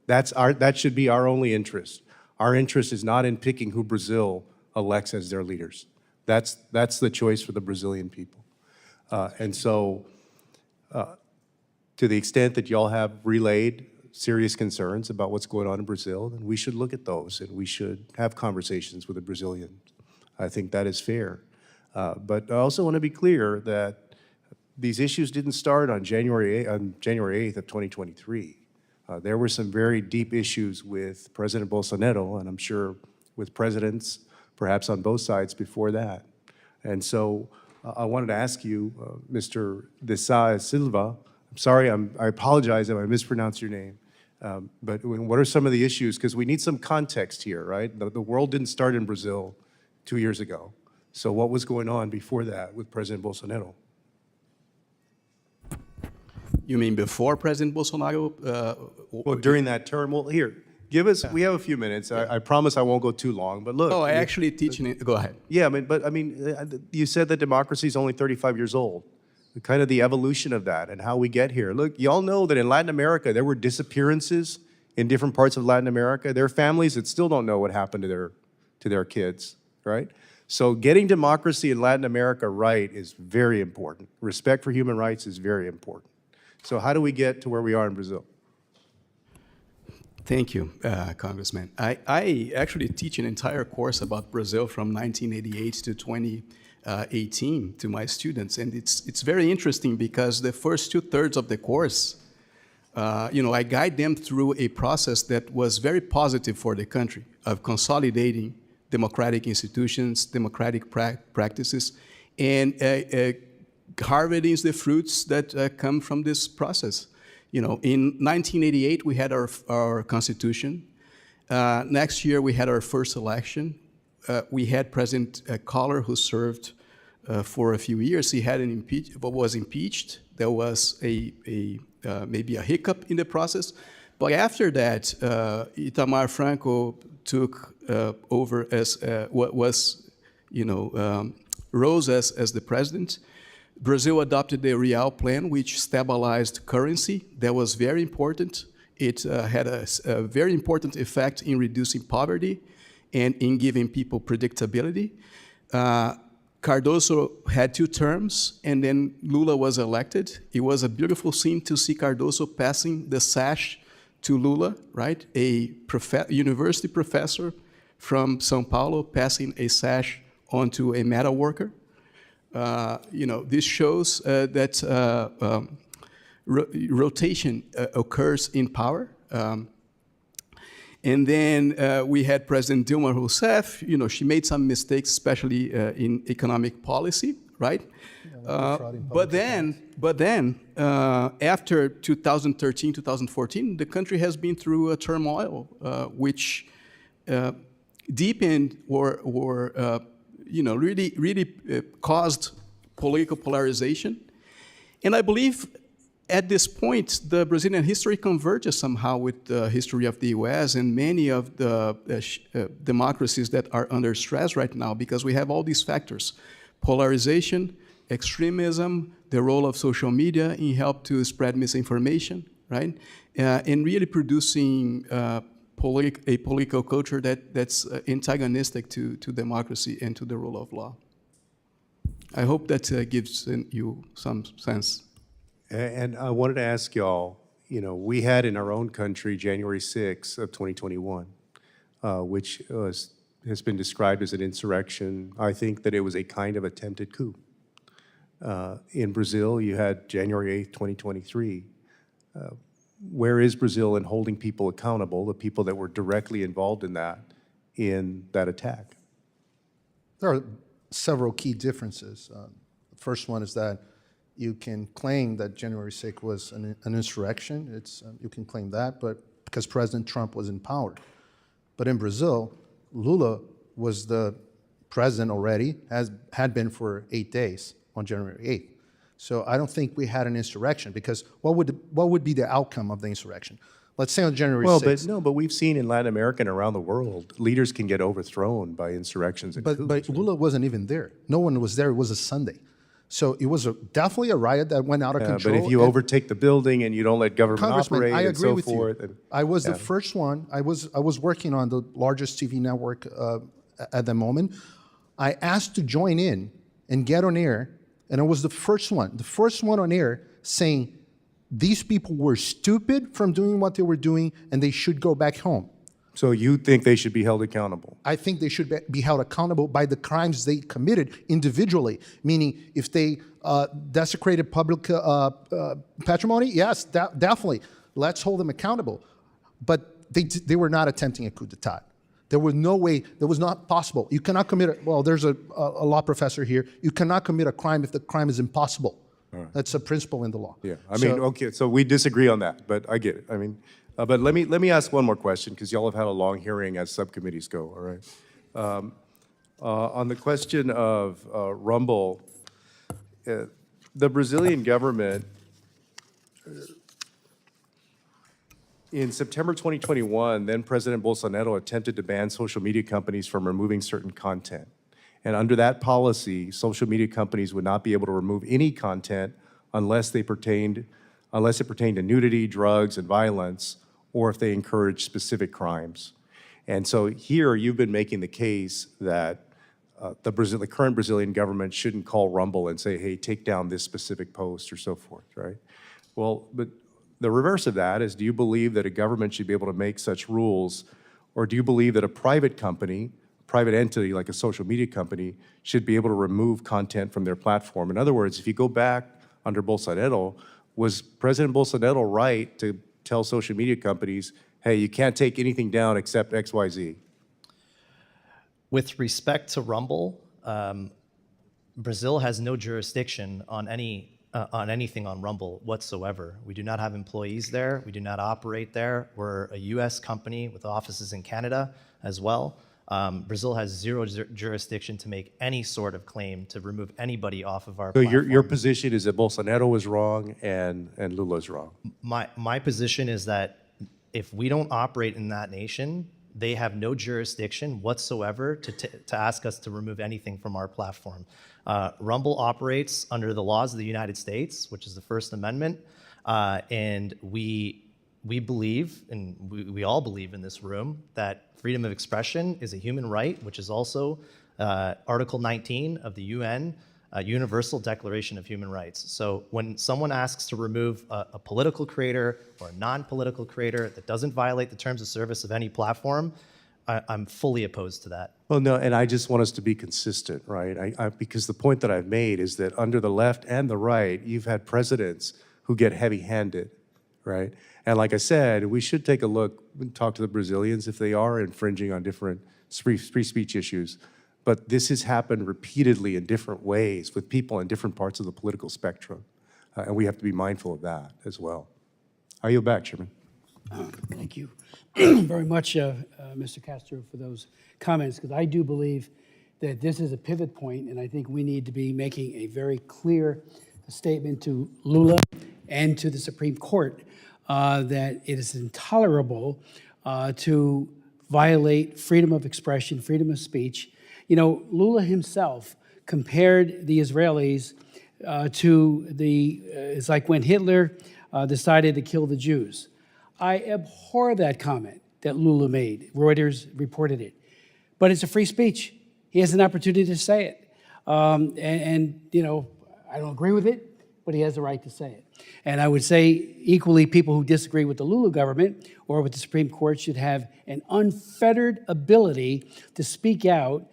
That should be our only interest. Our interest is not in picking who Brazil elects as their leaders. That's the choice for the Brazilian people. And so, to the extent that y'all have relayed serious concerns about what's going on in Brazil, then we should look at those and we should have conversations with the Brazilians. I think that is fair. But I also want to be clear that these issues didn't start on January 8th of 2023. There were some very deep issues with President Bolsonaro, and I'm sure with presidents, perhaps on both sides before that. And so I wanted to ask you, Mr. De Sa Silva, I'm sorry, I apologize if I mispronounced your name, but what are some of the issues? Because we need some context here, right? The world didn't start in Brazil 2 years ago. So what was going on before that with President Bolsonaro? You mean before President Bolsonaro? Well, during that term, well, here, we have a few minutes. I promise I won't go too long, but look. Oh, I actually teach in it. Go ahead. Yeah, you said that democracy is only 35 years old. Kind of the evolution of that and how we get here. Look, y'all know that in Latin America, there were disappearances in different parts of Latin America. There are families that still don't know what happened to their kids, right? So getting democracy in Latin America right is very important. Respect for human rights is very important. So how do we get to where we are in Brazil? Thank you, Congressman. I actually teach an entire course about Brazil from 1988 to 2018 to my students, and it's very interesting because the first 2/3 of the course, I guide them through a process that was very positive for the country of consolidating democratic institutions, democratic practices, and harvesting the fruits that come from this process. In 1988, we had our Constitution. Next year, we had our first election. We had President Collor, who served for a few years. He had was impeached. There was maybe a hiccup in the process, But after that, Itamar Franco took over as what was, rose as the president. Brazil adopted the Real Plan, which stabilized currency. That was very important. It had a very important effect in reducing poverty and in giving people predictability. Cardoso had 2 terms, and then Lula was elected. It was a beautiful scene to see Cardoso passing the sash to Lula, right? A university professor from São Paulo passing a sash onto a metal worker. This shows that rotation occurs in power. And then we had President Dilma Rousseff. She made some mistakes, especially in economic policy, right? But then, after 2013, 2014, the country has been through a turmoil, which deepened or really caused political polarization. And I believe at this point, the Brazilian history converges somehow with the history of the US and many of the democracies that are under stress right now, because we have all these factors: polarization, extremism, the role of social media in help to spread misinformation, right? And really producing a political culture that's antagonistic to democracy and to the rule of law. I hope that gives you some sense. And I wanted to ask y'all, we had in our own country January 6th of 2021, which has been described as an insurrection. I think that it was a kind of attempted coup. In Brazil, you had January 8th, 2023. Where is Brazil in holding people accountable, the people that were directly involved in that attack? There are several key differences. The first one is that you can claim that January 6th was an insurrection. You can claim that, but because President Trump was in power. But in Brazil, Lula was the president already, had been for 8 days on January 8th. So I don't think we had an insurrection, because what would be the outcome of the insurrection? Let's say on January 6th. But we've seen in Latin America and around the world, leaders can get overthrown by insurrections and coups. But Lula wasn't even there. No one was there. It was a Sunday. So it was definitely a riot that went out of control. But if you overtake the building and you don't let government Congressman, operate I and agree so with forth. you. I was the first one. I was working on the largest TV network at the moment. I asked to join in and get on air, and I was the first one on air saying these people were stupid from doing what they were doing, and they should go back home. So you think they should be held accountable? I think they should be held accountable by the crimes they committed individually, meaning if they desecrated public patrimony, yes, definitely. Let's hold them accountable. But they were not attempting a coup d'etat. There was no way, that was not possible. You cannot commit, there's a law professor here, you cannot commit a crime if the crime is impossible. Right. That's a principle in the law. Yeah, okay, so we disagree on that, but I get it. But let me ask one more question, because y'all have had a long hearing as subcommittees go, all right? On the question of Rumble, the Brazilian government, in September 2021, then President Bolsonaro attempted to ban social media companies from removing certain content. And under that policy, social media companies would not be able to remove any content unless it pertained to nudity, drugs, and violence, or if they encourage specific crimes. And so here you've been making the case that the current Brazilian government shouldn't call Rumble and say, hey, take down this specific post or so forth, right? Well, but the reverse of that is, do you believe that a government should be able to make such rules, or do you believe that a private company, private entity like a social media company, should be able to remove content from their platform? In other words, if you go back under Bolsonaro, was President Bolsonaro right to tell social media companies, hey, you can't take anything down except XYZ? With respect to Rumble, Brazil has no jurisdiction on anything on Rumble whatsoever. We do not have employees there. We do not operate there. We're a U.S. company with offices in Canada as well. Brazil has zero jurisdiction to make any sort of claim to remove anybody off of our platform. So your position is that Bolsonaro was wrong and Lula's wrong? My position is that if we don't operate in that nation, they have no jurisdiction whatsoever to ask us to remove anything from our platform. Rumble operates under the laws of the United States, which is the First Amendment, and we believe, and we all believe in this room, that freedom of expression is a human right, which is also Article 19 of the UN Universal Declaration of Human Rights. So when someone asks to remove a political creator or a non-political creator that doesn't violate the terms of service of any platform, I'm fully opposed to that. Well, no, and I just want us to be consistent, right? Because the point that I've made is that under the left and the right, you've had presidents who get heavy-handed, right? And like I said, we should take a look and talk to the Brazilians if they are infringing on different free speech issues. But this has happened repeatedly in different ways with people in different parts of the political spectrum. And we have to be mindful of that as well. I yield back, Chairman. Thank you very much, Mr. Castro, for those comments, because I do believe that this is a pivot point, and I think we need to be making a very clear statement to Lula and to the Supreme Court that it is intolerable to violate freedom of expression, freedom of speech. You know, Lula himself compared the Israelis to it's like when Hitler decided to kill the Jews. I abhor that comment that Lula made. Reuters reported it. But it's a free speech. He has an opportunity to say it. And you know, I don't agree with it, but he has the right to say it. And I would say equally, people who disagree with the Lula government or with the Supreme Court should have an unfettered ability to speak out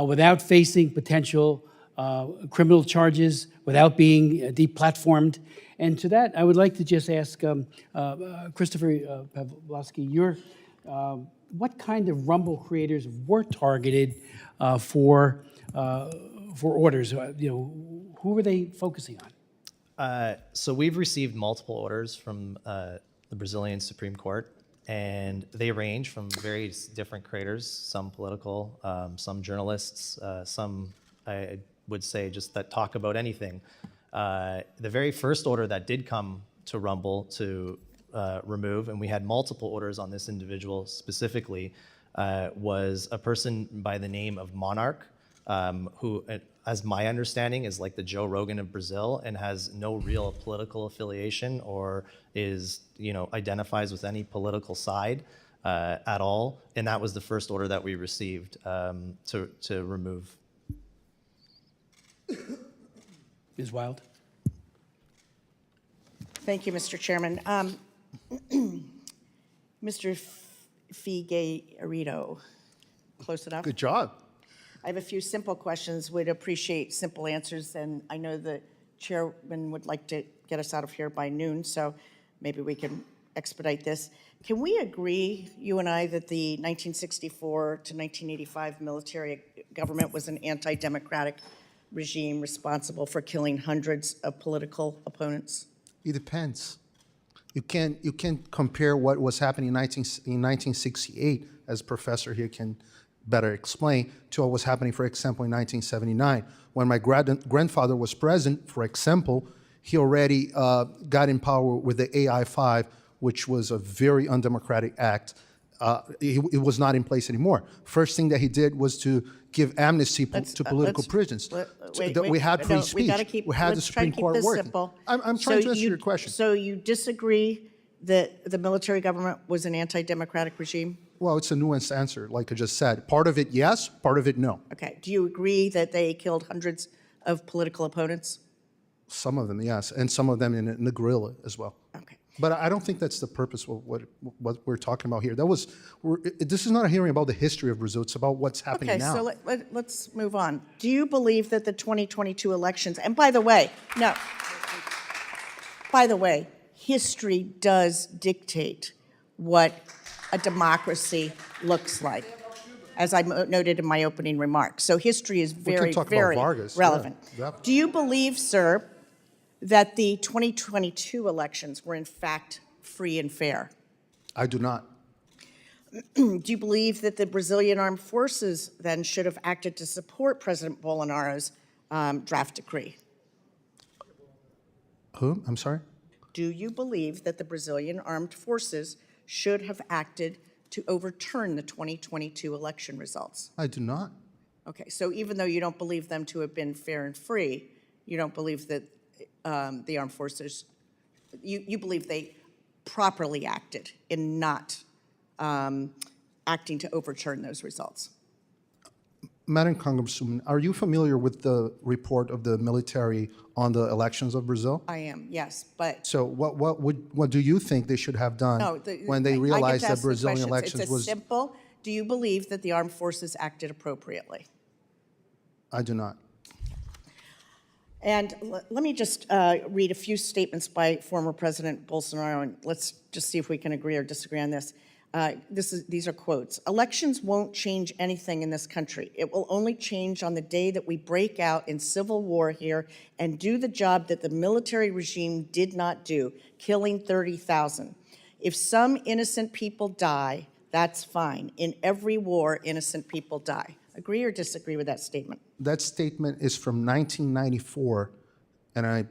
without facing potential criminal charges, without being deplatformed. And to that, I would like to just ask Christopher Pavlovski, what kind of Rumble creators were targeted for orders? You know, who were they focusing on? So we've received multiple orders from the Brazilian Supreme Court, and they range from various different creators, some political, some journalists, some, I would say, just that talk about anything. The very first order that did come to Rumble to remove, and we had multiple orders on this individual specifically, was a person by the name of Monarch, who, as my understanding, is like the Joe Rogan of Brazil and has no real political affiliation or is, you know, identifies with any political side at all. And that was the first order that we received to remove. Ms. Wild? Thank you, Mr. Chairman. Mr. Figueiredo, close enough? Good job. I have a few simple questions, would appreciate simple answers, and I know the chairman would like to get us out of here by noon, so maybe we can expedite this. Can we agree, you and I, that the 1964 to 1985 military government was an anti-democratic regime responsible for killing hundreds of political opponents? It depends. You can't compare what was happening in 1968, as Professor here can better explain, to what was happening, for example, in 1979. When my grandfather was president, for example, he already got in power with the AI-5, which was a very undemocratic act. It was not in place anymore. First thing that he did was to give amnesty to political prisoners. We had free speech. We had the Supreme Court working. I'm trying to answer your question. So you disagree that the military government was an anti-democratic regime? Well, it's a nuanced answer, like I just said. Part of it, yes. Part of it, no. Okay. Do you agree that they killed hundreds of political opponents? Some of them, yes, and some of them in the guerrilla as well. Okay. But I don't think that's the purpose of what we're talking about here. This is not a hearing about the history of Brazil. It's about what's happening now. Okay, so let's move on. Do you believe that the 2022 elections, and by the way, history does dictate what a democracy looks like, as I noted in my opening remarks. So history is very, very relevant. Yeah. Do you believe, sir, that the 2022 elections were in fact free and fair? I do not. Do you believe that the Brazilian armed forces then should have acted to support President Bolsonaro's draft decree? Who? I'm sorry? Do you believe that the Brazilian armed forces should have acted to overturn the 2022 election results? I do not. Okay, so even though you don't believe them to have been fair and free, you don't believe that the armed forces, you believe they properly acted in not acting to overturn those results? Madam Congresswoman, are you familiar with the report of the military on the elections of Brazil? I am, yes, but So what do you think they should have done no. when they I get realized to that ask the Brazilian questions. elections It's a was? simple, do you believe that the armed forces acted appropriately? I do not. And let me just read a few statements by former President Bolsonaro, and let's just see if we can agree or disagree on this. These are quotes. Elections won't change anything in this country. It will only change on the day that we break out in civil war here and do the job that the military regime did not do, killing 30,000. If some innocent people die, that's fine. In every war, innocent people die. Agree or disagree with that statement? That statement is from 1994, and I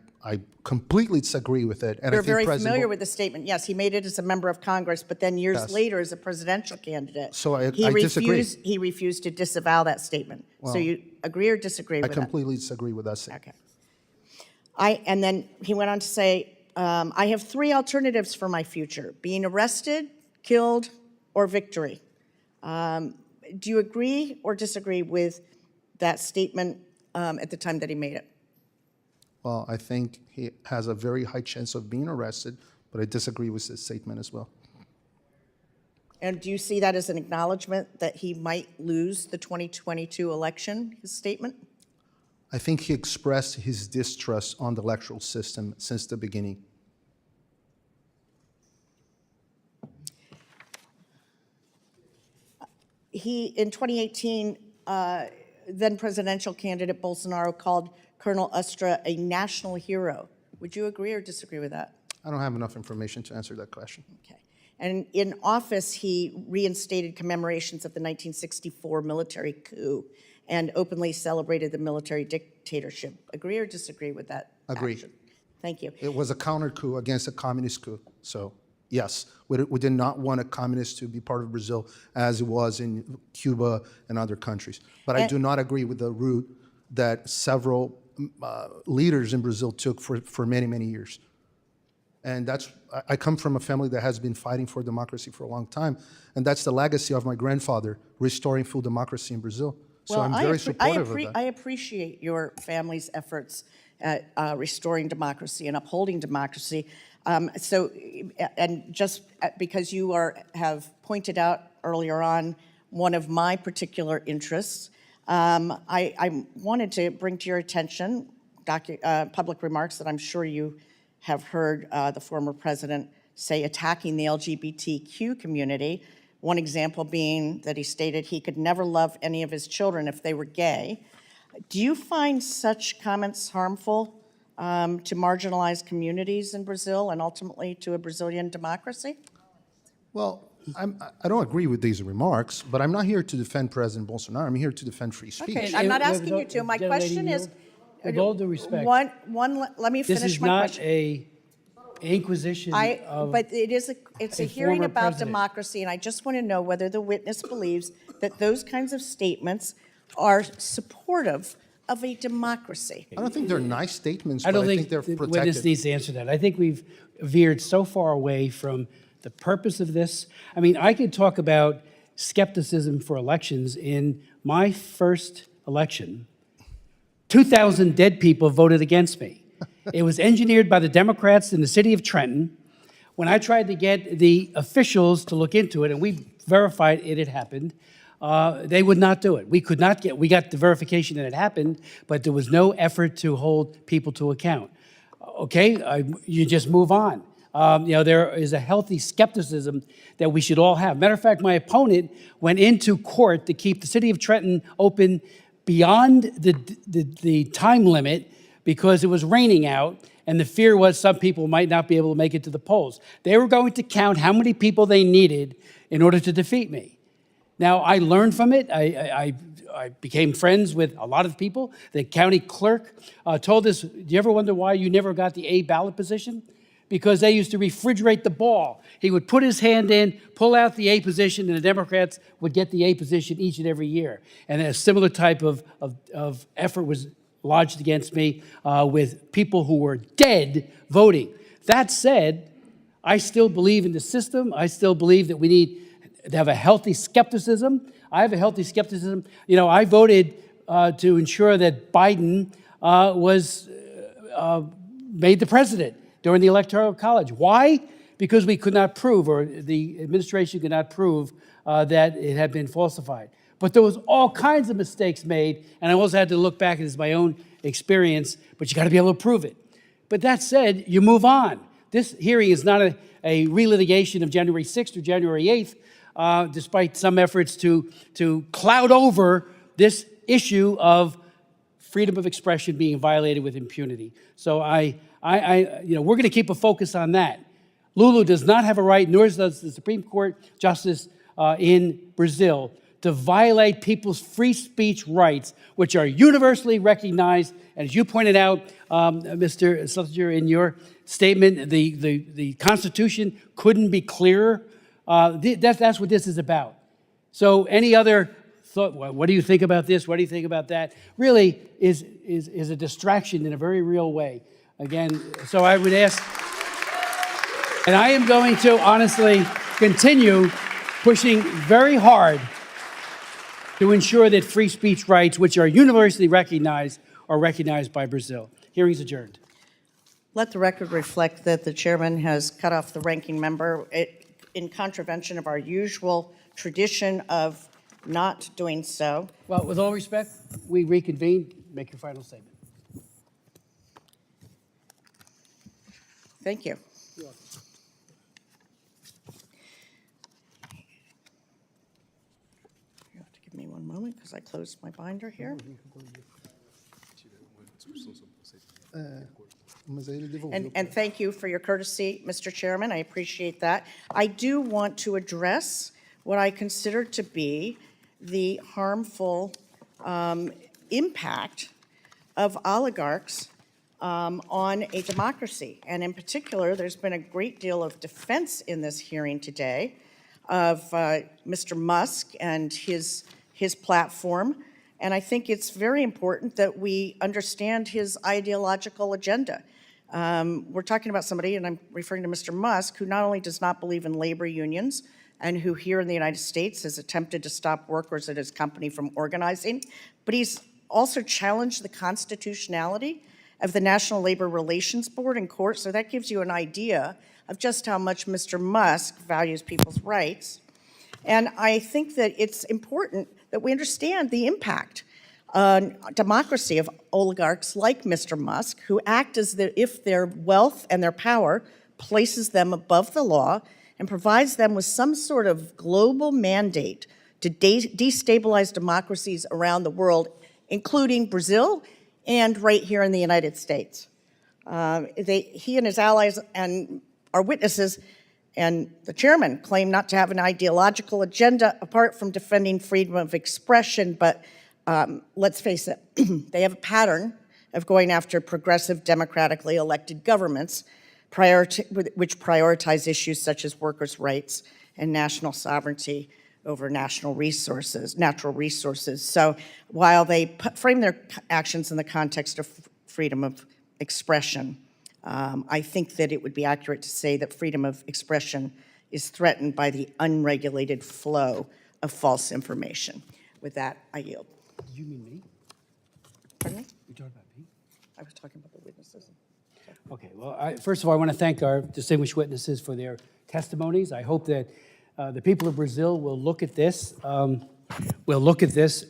completely disagree with it. And You're I think very President familiar with the statement. Yes, he made it as a member of Congress, but then years Yes. later as a presidential candidate. So I he disagree. He refused to disavow that statement. So you agree or disagree I with that? completely disagree with that statement. Okay. And then he went on to say, I have three alternatives for my future: being arrested, killed, or victory. Do you agree or disagree with that statement at the time that he made it? Well, I think he has a very high chance of being arrested, but I disagree with his statement as well. And do you see that as an acknowledgement that he might lose the 2022 election, his statement? I think he expressed his distrust on the electoral system since the beginning. In 2018, then presidential candidate Bolsonaro called Colonel Ustra a national hero. Would you agree or disagree with that? I don't have enough information to answer that question. Okay. And in office, he reinstated commemorations of the 1964 military coup and openly celebrated the military dictatorship. Agree or disagree with that Agree. action? Thank you. It was a counter coup against a communist coup. So, yes, we did not want a communist to be part of Brazil as it was in Cuba and other countries. But I do not agree with the route that several leaders in Brazil took for many, many years. And I come from a family that has been fighting for democracy for a long time, and that's the legacy of my grandfather, restoring full democracy in Brazil. So I'm very supportive of that. I appreciate your family's efforts at restoring democracy and upholding democracy. And just because you have pointed out earlier on one of my particular interests, I wanted to bring to your attention public remarks that I'm sure you have heard the former president say attacking the LGBTQ community. One example being that he stated he could never love any of his children if they were gay. Do you find such comments harmful to marginalized communities in Brazil and ultimately to a Brazilian democracy? Well, I don't agree with these remarks, but I'm not here to defend President Bolsonaro. I'm here to defend free speech. Okay, I'm not asking you to. My question is, with all due respect, let me finish my question. this is not a inquisition of But it's a hearing former about president. democracy, and I just want to know whether the witness believes that those kinds of statements are supportive of a democracy. I don't think they're nice statements, I but don't I think think they're the protected. witness needs to answer that. I think we've veered so far away from the purpose of this. I mean, I could talk about skepticism for elections. In my first election, 2,000 dead people voted against me. It was engineered by the Democrats in the city of Trenton. When I tried to get the officials to look into it, and we verified it had happened, they would not do it. We got the verification that it happened, but there was no effort to hold people to account. Okay, you just move on. There is a healthy skepticism that we should all have. Matter of fact, my opponent went into court to keep the city of Trenton open beyond the time limit because it was raining out, and the fear was some people might not be able to make it to the polls. They were going to count how many people they needed in order to defeat me. Now, I learned from it. I became friends with a lot of people. The county clerk told us, do you ever wonder why you never got the A ballot position? because they used to refrigerate the ball. He would put his hand in, pull out the A position, and the Democrats would get the A position each and every year. And a similar type of effort was lodged against me with people who were dead voting. That said, I still believe in the system. I still believe that we need to have a healthy skepticism. I have a healthy skepticism. I voted to ensure that Biden was made the president during the Electoral College. Why? Because we could not prove, or the administration could not prove, that it had been falsified. But there was all kinds of mistakes made, and I also had to look back at my own experience, but you got to be able to prove it. But that said, you move on. This hearing is not a relitigation of January 6th or January 8th, despite some efforts to cloud over this issue of freedom of expression being violated with impunity. So we're going to keep a focus on that. Lulu does not have a right, nor does the Supreme Court justice in Brazil, to violate people's free speech rights, which are universally recognized. And as you pointed out, Mr. Shellenberger, in your statement, the Constitution couldn't be clearer. That's what this is about. So any other thought, well, what do you think about this? What do you think about that? Really is a distraction in a very real way. Again, so I would ask, and I am going to honestly continue pushing very hard to ensure that free speech rights, which are universally recognized, are recognized by Brazil. Hearing's adjourned. Let the record reflect that the chairman has cut off the ranking member in contravention of our usual tradition of not doing so. Well, with all respect, we reconvene. Make your final statement. Thank you. You have to give me one moment because I closed my binder here. And thank you for your courtesy, Mr. Chairman. I appreciate that. I do want to address what I consider to be the harmful impact of oligarchs on a democracy. And in particular, there's been a great deal of defense in this hearing today of Mr. Musk and his platform. And I think it's very important that we understand his ideological agenda. We're talking about somebody, and I'm referring to Mr. Musk, who not only does not believe in labor unions, and who here in the United States has attempted to stop workers at his company from organizing, but he's also challenged the constitutionality of the National Labor Relations Board in court. So that gives you an idea of just how much Mr. Musk values people's rights. And I think that it's important that we understand the impact on democracy of oligarchs like Mr. Musk, who act as if their wealth and their power places them above the law and provides them with some sort of global mandate to destabilize democracies around the world, including Brazil and right here in the United States. He and his allies and our witnesses and the chairman claim not to have an ideological agenda apart from defending freedom of expression, but let's face it, they have a pattern of going after progressive, democratically elected governments which prioritize issues such as workers' rights and national sovereignty over natural resources. So while they frame their actions in the context of freedom of expression, I think that it would be accurate to say that freedom of expression is threatened by the unregulated flow of false information. With that, I yield. Did you mean me? Pardon me? You talking about me? I was talking about the witnesses. Okay, well, first of all, I want to thank our distinguished witnesses for their testimonies. I hope that the people of Brazil will look at this,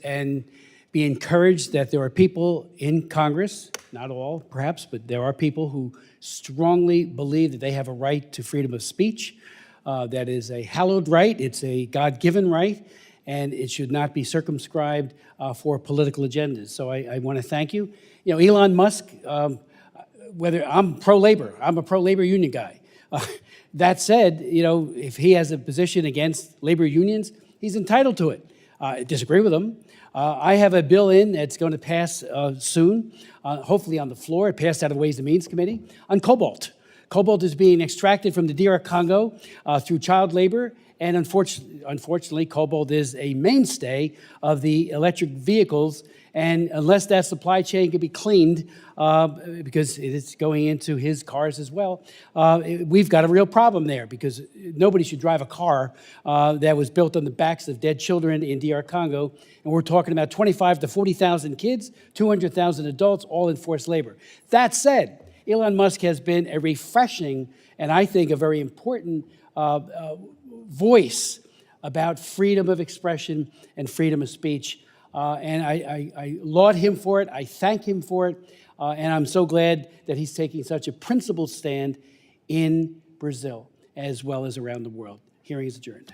and be encouraged that there are people in Congress, not all perhaps, but there are people who strongly believe that they have a right to freedom of speech. That is a hallowed right, it's a God-given right, and it should not be circumscribed for political agendas. So I want to thank you. You know, Elon Musk, whether I'm pro-labor, I'm a pro-labor union guy. That said, you know, if he has a position against labor unions, he's entitled to it. I disagree with him. I have a bill in that's going to pass soon, hopefully on the floor. It passed out of the Ways and Means Committee on cobalt. Cobalt is being extracted from the DR Congo through child labor, and unfortunately, cobalt is a mainstay of the electric vehicles, and unless that supply chain can be cleaned, because it is going into his cars as well, we've got a real problem there, because nobody should drive a car that was built on the backs of dead children in DR Congo, and we're talking about 25 to 40,000 kids, 200,000 adults, all in forced labor. That said, Elon Musk has been a refreshing, and I think a very important voice about freedom of expression and freedom of speech. And I laud him for it. I thank him for it. And I'm so glad that he's taking such a principled stand in Brazil as well as around the world. Hearing is adjourned.